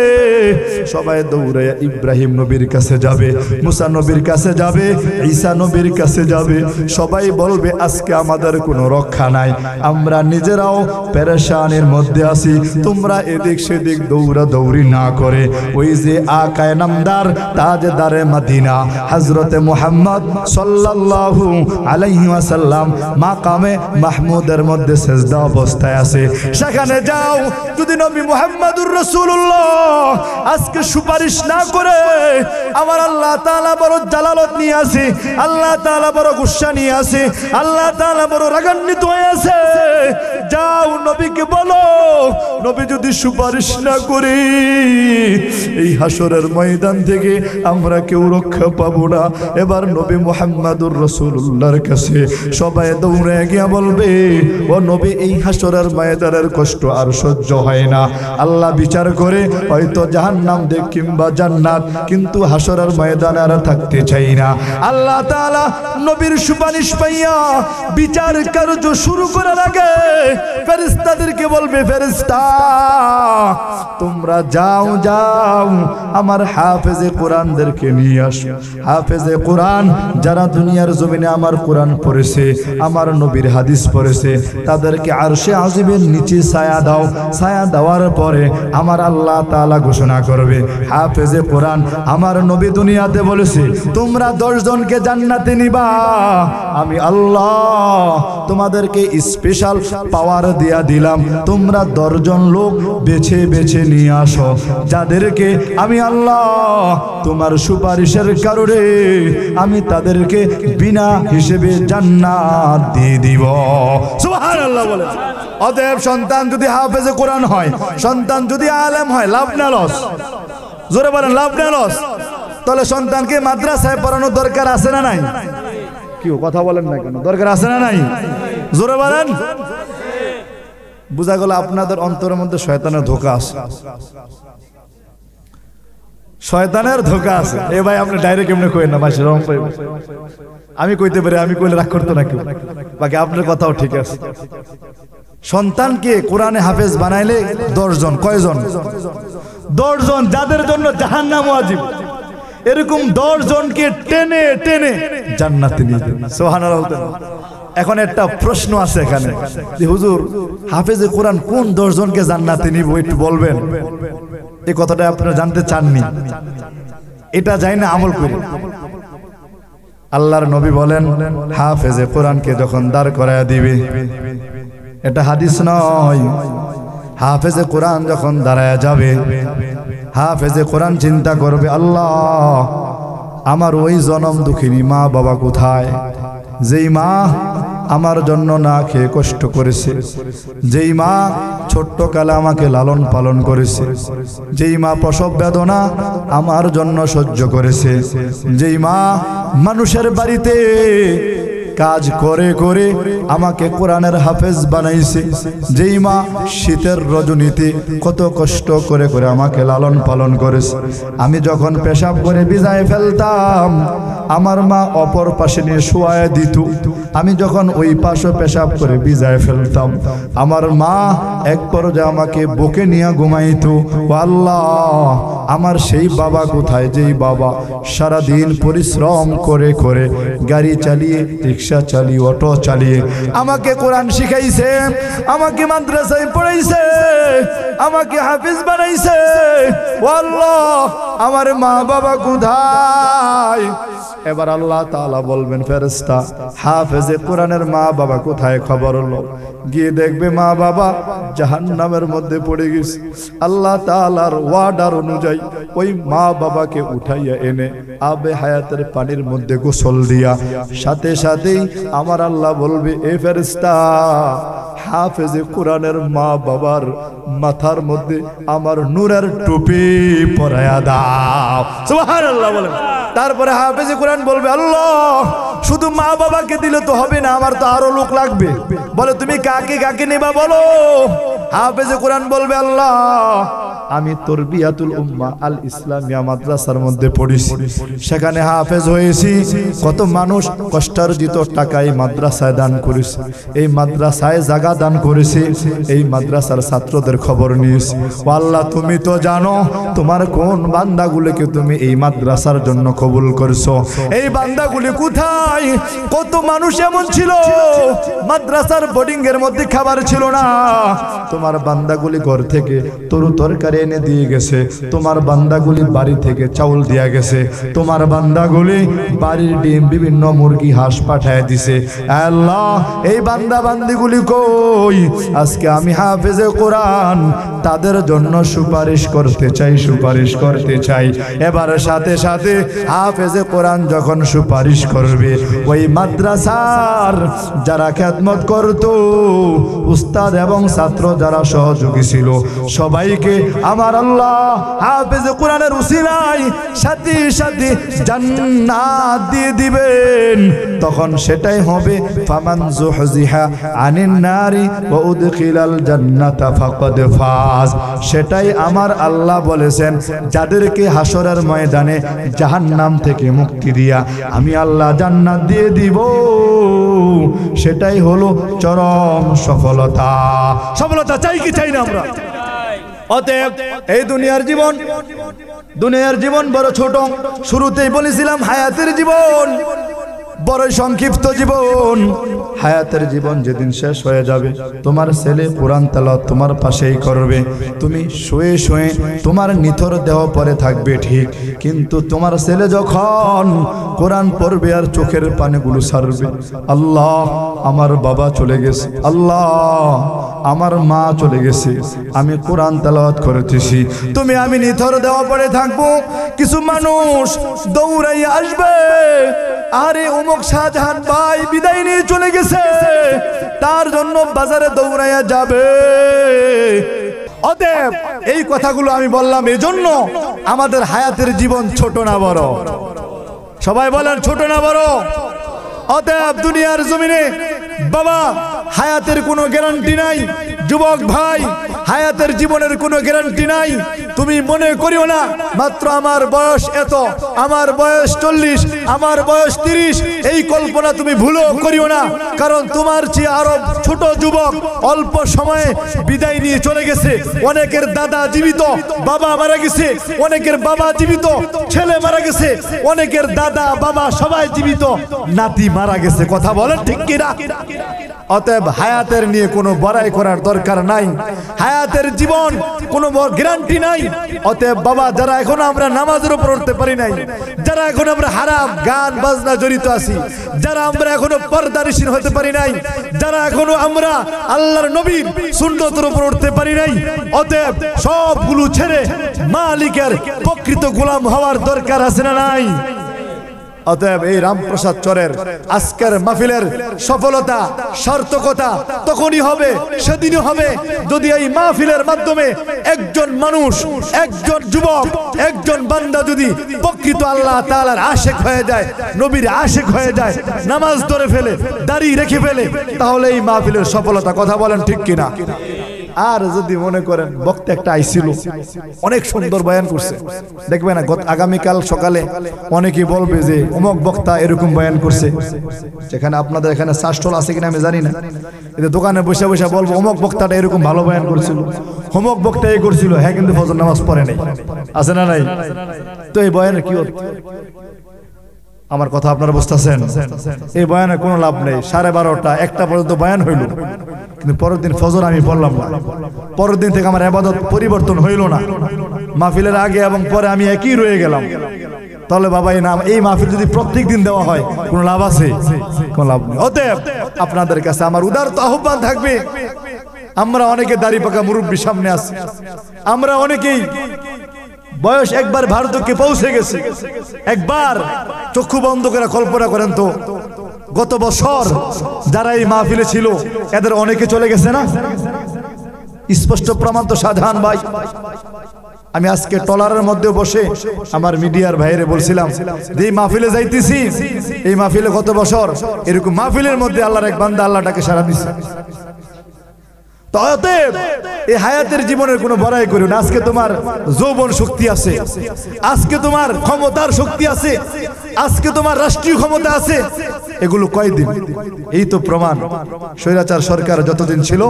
সবাই দৌড়াইয়া ইব্রাহিম নবীর কাছে যাবে, মুসা নবীর কাছে যাবে, ঈসা নবীর কাছে যাবে। সবাই বলবে আজকে আমাদের কোনো রক্ষা নাই, আমরা নিজেরাও পেরেশানির মধ্যে আছি, তোমরা এদিক সেদিক দৌড়াদৌড়ি না করে ওই যে আকায়ে নামদার তাজদারে মদিনা হযরতে মুহাম্মদ সাল্লাল্লাহু আলাইহি ওয়াসাল্লাম মাকামে মাহমুদের মধ্যে সিজদা অবস্থায় আছে, সেখানে যাও। যদি নবী মুহাম্মদুর রাসূলুল্লাহ আজকে সুপারিশ না করে, আমার আল্লাহ তাআলা বড় জালালত নিয়ে আছে, আল্লাহ তাআলা বড় গুসা নিয়ে আছে, আল্লাহ তাআলা বড় রাগান্বিত হয়ে আছে। যাও নবীকে বলো, নবী যদি সুপারিশ না করে এই হাসরের ময়দান থেকে আমরা কেউ রক্ষা পাবো না। এবার নবী মুহাম্মদুর রাসূলুল্লাহর কাছে সবাই দৌড়ে গিয়ে বলবে, ও নবী এই হাসরের ময়দানের কষ্ট আর সহ্য হয় না, আল্লাহ আল্লাহ বিচার করে হয়তো জাহান্নাম দেখ কিংবা জান্নাত, কিন্তু হাসরের ময়দানে আর থাকতে চাই না। আল্লাহ তাআলা নবীর সুপারিশ পাইয়া বিচার কার্য শুরু করার আগে ফেরেশতাদেরকে বলবে, ফেরেশতা তোমরা যাও যাও আমার হাফেজে কোরআনদেরকে নিয়ে আসো। হাফেজে কোরআন যারা দুনিয়ার জমিনে আমার কোরআন পড়েছে, আমার নবীর হাদিস পড়েছে, তাদেরকে আরশে আজিমের নিচে ছায়া দাও। ছায়া দেওয়ার পরে আমার আল্লাহ তাআলা ঘোষণা করবে, হাফেজে কোরআন আমার নবী দুনিয়াতে বলেছে তোমরা 10 জনকে জান্নাতে নিবা, আমি আল্লাহ তোমাদেরকে স্পেশাল পাওয়ার দিয়া দিলাম, তোমরা 10 জন লোক বেছে বেছে নিয়ে আসো, যাদেরকে আমি আল্লাহ তোমার সুপারিশের কারণে আমি তাদেরকে বিনা হিসেবে জান্নাত দিয়ে দিব। সুবহানাল্লাহ বলে। অতএব সন্তান যদি হাফেজে কোরআন হয়, সন্তান যদি আলেম হয়, লাভ না লস? জোরে বলেন, লাভ না লস? তাহলে সন্তানকে মাদ্রাসায় পড়ানোর দরকার আছে না নাই? কি কথা বলেন না কেন? দরকার আছে না নাই? জোরে বলেন। বুঝা গেল আপনাদের অন্তরের মধ্যে শয়তানের ধোঁকা আছে, শয়তানের ধোঁকা আছে। এ ভাই আপনি ডাইরেক্ট এমনি কইেন না, মাসে রং পাইব। আমি কইতে পারি, আমি কইলে রাগ করতো না কেউ, বাকি আপনার কথাও ঠিক আছে। সন্তানকে কোরআনে হাফেজ বানাইলে 10 জন, কয়জন? 10 জন, যাদের জন্য জাহান্নাম ওয়াজিব, এরকম 10 জনকে টেনে টেনে জান্নাতে নিয়ে যাবে। সুবহানাল্লাহ। এখন একটা প্রশ্ন আছে এখানে যে হুজুর হাফেজে কোরআন কোন 10 জনকে জান্নাতে নিব একটু বলবেন? এই কথাটা আপনারা জানতে চাননি? এটা যাই না আমল করি। আল্লাহর নবী বলেন হাফেজে কোরআনকে যখন দাঁড় করায়া দিবে, এটা হাদিস নয়, হাফেজে কোরআন যখন দাঁড়ায়া যাবে, হাফেজে কোরআন চিন্তা করবে, আল্লাহ আমার ওই জনম দুঃখিনী মা বাবা কোথায়, যেই মা আমার জন্য না খেয়ে কষ্ট করেছে, যেই মা ছোট্ট কালে আমাকে লালন পালন করেছে, যেই মা প্রসব বেদনা আমার জন্য সহ্য করেছে, যেই মা মানুষের বাড়িতে কাজ করে করে আমাকে কোরআনের হাফেজ বানাইছে, যেই মা শীতের রজনীতে কত কষ্ট করে করে আমাকে লালন পালন করেছে। আমি যখন পেশাব করে ভিজায় ফেলতাম, আমার মা অপর পাশে নিয়ে শোয়ায় দিত, আমি যখন ওই পাশে পেশাব করে ভিজায় ফেলতাম, আমার মা এক পর্যায়ে আমাকে বুকে নিয়ে ঘুমাইতো। ও আল্লাহ, আমার সেই বাবা কোথায়, যেই বাবা সারাদিন পরিশ্রম করে করে গাড়ি চালিয়ে, রিক্সা চালিয়ে, অটো চালিয়ে আমাকে কোরআন শিখাইছে, আমাকে মাদ্রাসায় পড়াইছে, আমাকে হাফিজ বানাইছে। ও আল্লাহ, আমার মা বাবা কোথায়? এবার আল্লাহ তাআলা বলবেন, ফেরেশতা হাফেজে কোরআনের মা বাবা কোথায় খবর হলো? গিয়ে দেখবে মা বাবা জাহান্নামের মধ্যে পড়ে গেছে। আল্লাহ তাআলার ওয়ার্ডার অনুযায়ী ওই মা বাবাকে উঠাইয়া এনে আবে হায়াতের পানির মধ্যে গোসল দিয়া সাথে সাথেই আমার আল্লাহ বলবে, এ ফেরেশতা হাফেজে কোরআনের মা বাবার মাথার মধ্যে আমার নূরের টুপি পরায়া দাও। সুবহানাল্লাহ বলেন। তারপরে হাফেজে কোরআন বলবে, আল্লাহ শুধু মা বাবাকে দিলে তো হবে না, আমার তো আরো লোক লাগবে। বলে তুমি কাকে কাকে নেবা বলো? হাফেজে কোরআন বলবে, আল্লাহ আমি তরবিয়াতুল উম্মাহ আল ইসলামিয়া মাদ্রাসার মধ্যে পড়েছি, সেখানে হাফেজ হয়েছি, কত মানুষ কষ্টার্জিত টাকায় মাদ্রাসায় দান করেছে, এই মাদ্রাসায় জায়গা দান করেছে, এই মাদ্রাসার ছাত্রদের খবর নিয়েছি। ও আল্লাহ, তুমি তো জানো তোমার কোন বান্দাগুলোকে তুমি এই মাদ্রাসার জন্য কবুল করছো, এই বান্দাগুলি কোথায়? কত মানুষ এমন ছিল মাদ্রাসার বোর্ডিং এর মধ্যে খাবার ছিল না, তোমার বান্দাগুলি ঘর থেকে তরু তরকারি এনে দিয়ে গেছে, তোমার বান্দাগুলি বাড়ি থেকে চাউল দিয়া গেছে, তোমার বান্দাগুলি বাড়ির ডিম বিভিন্ন মুরগি হাঁস পাঠায় দিছে। আল্লাহ, এই বান্দা বান্দিগুলি কই? আজকে আমি হাফেজে কোরআন তাদের জন্য সুপারিশ করতে চাই, সুপারিশ করতে চাই। এবার সাথে সাথে হাফেজে কোরআন যখন সুপারিশ করবে, ওই মাদ্রাসার যারা খেদমত করত, উস্তাদ এবং ছাত্র যারা যারা সহযোগী ছিল সবাইকে আমার আল্লাহ হাফেজ কোরআনের উসিলায় সাথে সাথে জান্নাত দিয়ে দিবেন। তখন সেটাই হবে ফামান যুহজিহা আনিন নারি ওয়া উদখিলাল জান্নাতা ফাকাদ ফাজ। সেটাই আমার আল্লাহ বলেছেন, যাদেরকে হাসরের ময়দানে জাহান্নাম থেকে মুক্তি দিয়া আমি আল্লাহ জান্নাত দিয়ে দিব, সেটাই হলো চরম সফলতা। সফলতা চাই কি চাই না আমরা? অতএব এই দুনিয়ার জীবন বড় ছোট। শুরুতেই বলেছিলাম হায়াতের জীবন বড় সংক্ষিপ্ত জীবন। হায়াতের জীবন যেদিন শেষ হয়ে যাবে, তোমার ছেলে কোরআন তেলাওয়াত তোমার পাশেই করবে, তুমি শুয়ে শুয়ে তোমার নিথর দেহ পরে থাকবে ঠিক, কিন্তু তোমার ছেলে যখন কোরআন পড়বে আর চোখের পানিগুলো ছাড়বে, আল্লাহ আমার বাবা চলে গেছে, আল্লাহ আমার মা চলে গেছে, আমি কোরআন তেলাওয়াত করতেছি, তুমি আমি নিথর দেহ পরে থাকবো। কিছু মানুষ দৌড়াই আসবে, আরে অমুক শাহজাহান ভাই বিদায় নিয়ে চলে গেছে, তার জন্য বাজারে দৌড়াইয়া যাবে। অতএব এই কথাগুলো আমি বললাম এজন্য আমাদের হায়াতের জীবন ছোট না বড়? সবাই বলেন ছোট না বড়? অতএব দুনিয়ার জমিনে বাবা হায়াতের কোনো গ্যারান্টি নাই। যুবক ভাই, হায়াতের জীবনের কোনো গ্যারান্টি নাই। তুমি মনে করিও না মাত্র আমার বয়স এত, আমার বয়স 40, আমার বয়স 30, এই কল্পনা তুমি ভুলও করিও না। কারণ তোমার চেয়ে আরো ছোট যুবক অল্প সময়ে বিদায় নিয়ে চলে গেছে। অনেকের দাদা জীবিত, বাবা মারা গেছে, অনেকের বাবা জীবিত, ছেলে মারা গেছে, অনেকের দাদা বাবা সবাই জীবিত, নাতি মারা গেছে। কথা বলেন ঠিক কিনা? অতএব হায়াতের নিয়ে কোনো বড়াই করার দরকার নাই। হায়াতের জীবন কোনো গ্যারান্টি নাই। অতএব বাবা, যারা এখন আমরা নামাজের উপর উঠতে পারি নাই, যারা এখন আমরা হারাম গান বাজনা জড়িত আছি, যারা আমরা এখনো পর্দানিশীন হতে পারি নাই, যারা এখনো আমরা আল্লাহর নবীর সুন্নতের উপর উঠতে পারি নাই, অতএব সবগুলো ছেড়ে মালিকের প্রকৃত গোলাম হওয়ার দরকার আছে না নাই? অতএব এই রামপ্রসাদ চরের আজকের মাহফিলের সফলতা সার্থকতা তখনই হবে, সেদিনই হবে যদি এই মাহফিলের মাধ্যমে একজন মানুষ, একজন যুবক, একজন বান্দা যদি প্রকৃত আল্লাহ তাআলার আশিক হয়ে যায়, নবীর আশিক হয়ে যায়, নামাজ ধরে ফেলে, দাড়ি রেখে ফেলে, তাহলে এই মাহফিলের সফলতা। কথা বলেন ঠিক কিনা? আর যদি মনে করেন বক্তা একটা আইছিল, অনেক সুন্দর বয়ান করছে, দেখবে না আগামীকাল সকালে অনেকেই বলবে যে অমুক বক্তা এরকম বয়ান করছে। যেখানে আপনাদের এখানে শাস্টল আছে কিনা আমি জানি না, এদের দোকানে বসে বসে বলবো অমুক বক্তাটা এরকম ভালো বয়ান করছিল, অমুক বক্তা এই করছিল, হ্যাঁ কিন্তু ফজর নামাজ পড়ে নাই, আছে না নাই? তো এই বয়ানের কি হতো? আমার কথা আপনারা বুঝতেছেন? এই বয়ানে কোনো লাভ নেই। 12:30 1টা পর্যন্ত বয়ান হইল, কিন্তু পরের দিন ফজর আমি পড়লাম না, পরের দিন থেকে আমার ইবাদত পরিবর্তন হইল না, মাহফিলের আগে এবং পরে আমি একই রয়ে গেলাম। তাহলে বাবা এই মাহফিল যদি প্রত্যেক দিন দেওয়া হয় কোনো লাভ আছে? কোনো লাভ নেই। অতএব আপনাদের কাছে আমার উদারত আহ্বান থাকবে, আমরা অনেকে দাড়ি পাকা মুরব্বী সামনে আছি, আমরা অনেকেই বয়স একবার ভারতকে পৌঁছে গেছে, একবার চক্ষু বন্ধ করে কল্পনা করেন তো গত বছর যারা এই মাহফিলে ছিল এদের অনেকে চলে গেছে না? স্পষ্ট প্রমাণ তো শাহজাহান ভাই। আমি আজকে টলারের মধ্যে বসে আমার মিডিয়ার ভাইরে বলছিলাম যে এই মাহফিলে যাইতেছি, এই মাহফিলে গত বছর এরকম মাহফিলের মধ্যে আল্লাহর এক বান্দা আল্লাহটাকে সাড়া দিচ্ছে। অতএব এই হায়াতের জীবনের কোনো বড়াই করো না। আজকে তোমার যৌবন শক্তি আছে, আজকে তোমার ক্ষমতার শক্তি আছে, আজকে তোমার রাষ্ট্রীয় ক্ষমতা আছে, এগুলো কয়দিন? এই তো প্রমাণ। স্বৈরাচার সরকার যতদিন ছিল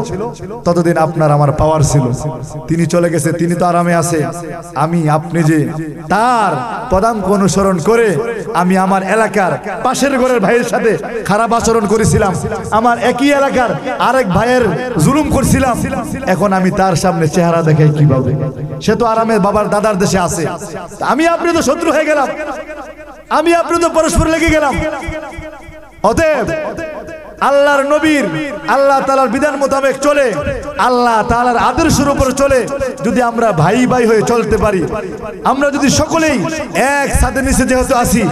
ততদিন আপনার আমার পাওয়ার ছিল, তিনি চলে গেছে, তিনি তো আরামে আছে। আমি আপনি যে তার পদাঙ্ক অনুসরণ করে আমি আমার এলাকার পাশের ঘরের ভাইয়ের সাথে খারাপ আচরণ করেছিলাম, আমার একই এলাকার আরেক ভাইয়ের জুলুম করছিলাম, এখন আমি তার সামনে চেহারা দেখাই কিভাবে? সে তো আরামে বাবার দাদার দেশে আছে, আমি আপনি তো শত্রু হয়ে গেলাম, আমি আপনি তো পরস্পর লেগে গেলাম। অতএব আল্লাহর নবীর আল্লাহ তাআলার বিধান মোতাবেক চলে, আল্লাহ তাআলার আদর্শের উপর চলে, যদি আমরা ভাই ভাই হয়ে চলতে পারি, আমরা যদি সকলেই এক ছাদের নিচে যেহেতু আসি,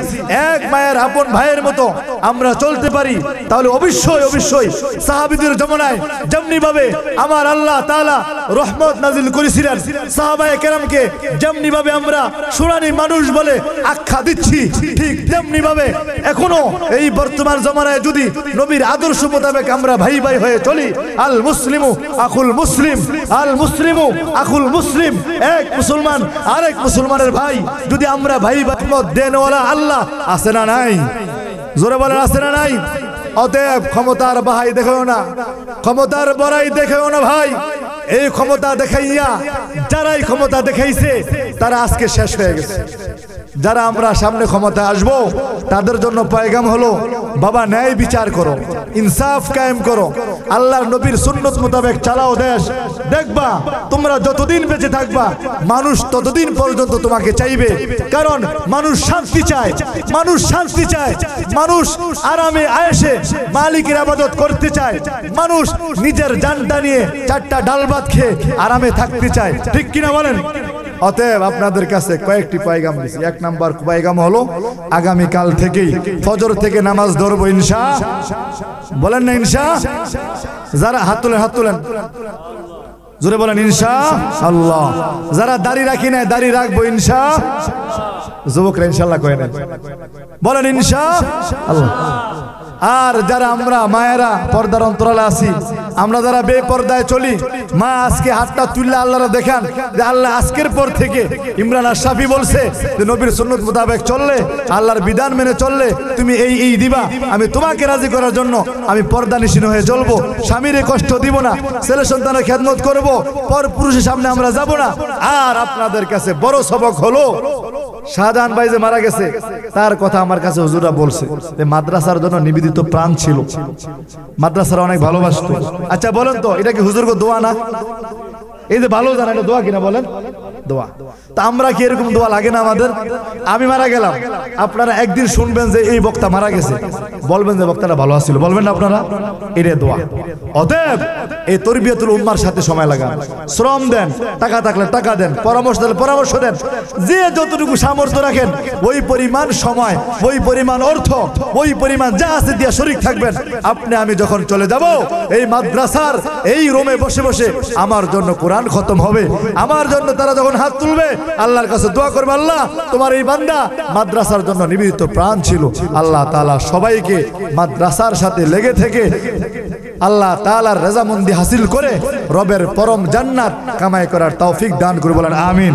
এক মায়ের আপন ভাইয়ের মতো আমরা চলতে পারি, তাহলে অবশ্যই অবশ্যই সাহাবীদের জমানায় যেমনি ভাবে আমার আল্লাহ তাআলা রহমত নাজিল করেছিলেন, সাহাবায়ে কেরামকে যেমনি ভাবে আমরা সুরানি মানুষ বলে আখ্যা দিচ্ছি, ঠিক তেমনি ভাবে এখনো এই বর্তমান জমানায় যদি নবীর আদর্শ মোতাবেক আমরা ভাই ভাই হয়ে চলি, আল মুসলিমু আখুল মুসলিম, আল মুসলিমু আখুল মুসলিম, এক মুসলমান আরেক মুসলমানের ভাই, যদি আমরা ভাই ভাই দেনওয়ালা আল্লাহ আছে না নাই? জোরে বলেন আছে না নাই? অতএব ক্ষমতার বাহাই দেখেও না, ক্ষমতার বড়াই দেখেও না ভাই। এই ক্ষমতা দেখাইয়া যারাই ক্ষমতা দেখাইছে তারা আজকে শেষ হয়ে গেছে। যারা আমরা সামনে ক্ষমতা আসব তাদের জন্য পয়গাম হলো, বাবা ন্যায় বিচার করো, ইনসাফ কায়েম করো, আল্লাহর নবীর সুন্নত মোতাবেক চালাও দেশ। দেখবা তোমরা যতদিন বেঁচে থাকবা মানুষ ততদিন পর্যন্ত তোমাকে চাইবে, কারণ মানুষ শান্তি চায়, মানুষ শান্তি চায়, মানুষ আরামে আয়েশে মালিকের ইবাদত করতে চায়, মানুষ নিজের জানটা নিয়ে চারটা ডাল ভাত খেয়ে আরামে থাকতে চায়, ঠিক কিনা বলেন? অতএব আপনাদের কাছে কয়েকটি পয়গাম দিছি। এক নাম্বার পয়গাম হলো আগামী কাল থেকেই ফজর থেকে নামাজ ধরবো ইনশাআল্লাহ। বলেন না ইনশাআল্লাহ? যারা হাত তুলেন, হাত তুলেন, জোরে বলেন ইনশাআল্লাহ। যারা দাড়ি রাখি না দাড়ি রাখবো ইনশাআল্লাহ। যুবকরা ইনশাআল্লাহ কয় না, বলেন ইনশাআল্লাহ। আর যারা আমরা মায়েরা পর্দার অন্তরালে আছি, আমরা যারা বেপর্দায় চলি, মা আজকে হাতটা তুললে আল্লাহরা দেখান যে আল্লাহ আজকের পর থেকে ইমরান আশরাফি বলছে যে নবীর সুন্নত মোতাবেক চললে, আল্লাহর বিধান মেনে চললে তুমি এই দিবা, আমি তোমাকে রাজি করার জন্য আমি পর্দা নিশীন হয়ে চলবো, স্বামীরে কষ্ট দিব না, ছেলে সন্তানের খেদমত করব, পর পুরুষের সামনে আমরা যাব না। আর আপনাদের কাছে বড় সবক হলো শাহজাহান ভাই যে মারা গেছে তার কথা আমার কাছে হুজুররা বলছে যে মাদ্রাসার জন্য নিবেদিত প্রাণ ছিল, মাদ্রাসার অনেক ভালোবাসতো। আচ্ছা বলেন তো এটা কি হুজুরকে দোয়া না? এই যে ভালো জানা এটা দোয়া কিনা বলেন? দোয়া। তা আমরা কি এরকম দোয়া লাগে না আমাদের? আমি মারা গেলাম, আপনারা একদিন শুনবেন যে এই বক্তা মারা গেছে, বলবেন যে বক্তাটা ভালো আছিল, বলবেন না আপনারা? এটা দোয়া। অতএব এই তরবিয়াতুল উম্মার সাথে সময় লাগান, শ্রম দেন, টাকা থাকলে টাকা দেন, পরামর্শ দিলে পরামর্শ দেন, যে যতটুকু সামর্থ্য রাখেন ওই পরিমাণ সময়, ওই পরিমাণ অর্থ, ওই পরিমাণ যা আছে দিয়া শরীক থাকবেন। আপনি আমি যখন চলে যাব এই মাদ্রাসার এই রুমে বসে বসে আমার জন্য কোরআন খতম হবে, আমার জন্য তারা যখন হাত তুলবে আল্লাহর কাছে দোয়া করবে, আল্লাহ তোমার এই বান্দা মাদ্রাসার জন্য নিবেদিত প্রাণ ছিল। আল্লাহ তাআলা সবাইকে মাদ্রাসার সাথে লেগে থেকে আল্লাহ তাআলার রেজামন্দি হাসিল করে রবের পরম জান্নাত কামাই করার তৌফিক দান করে, বলেন আমিন।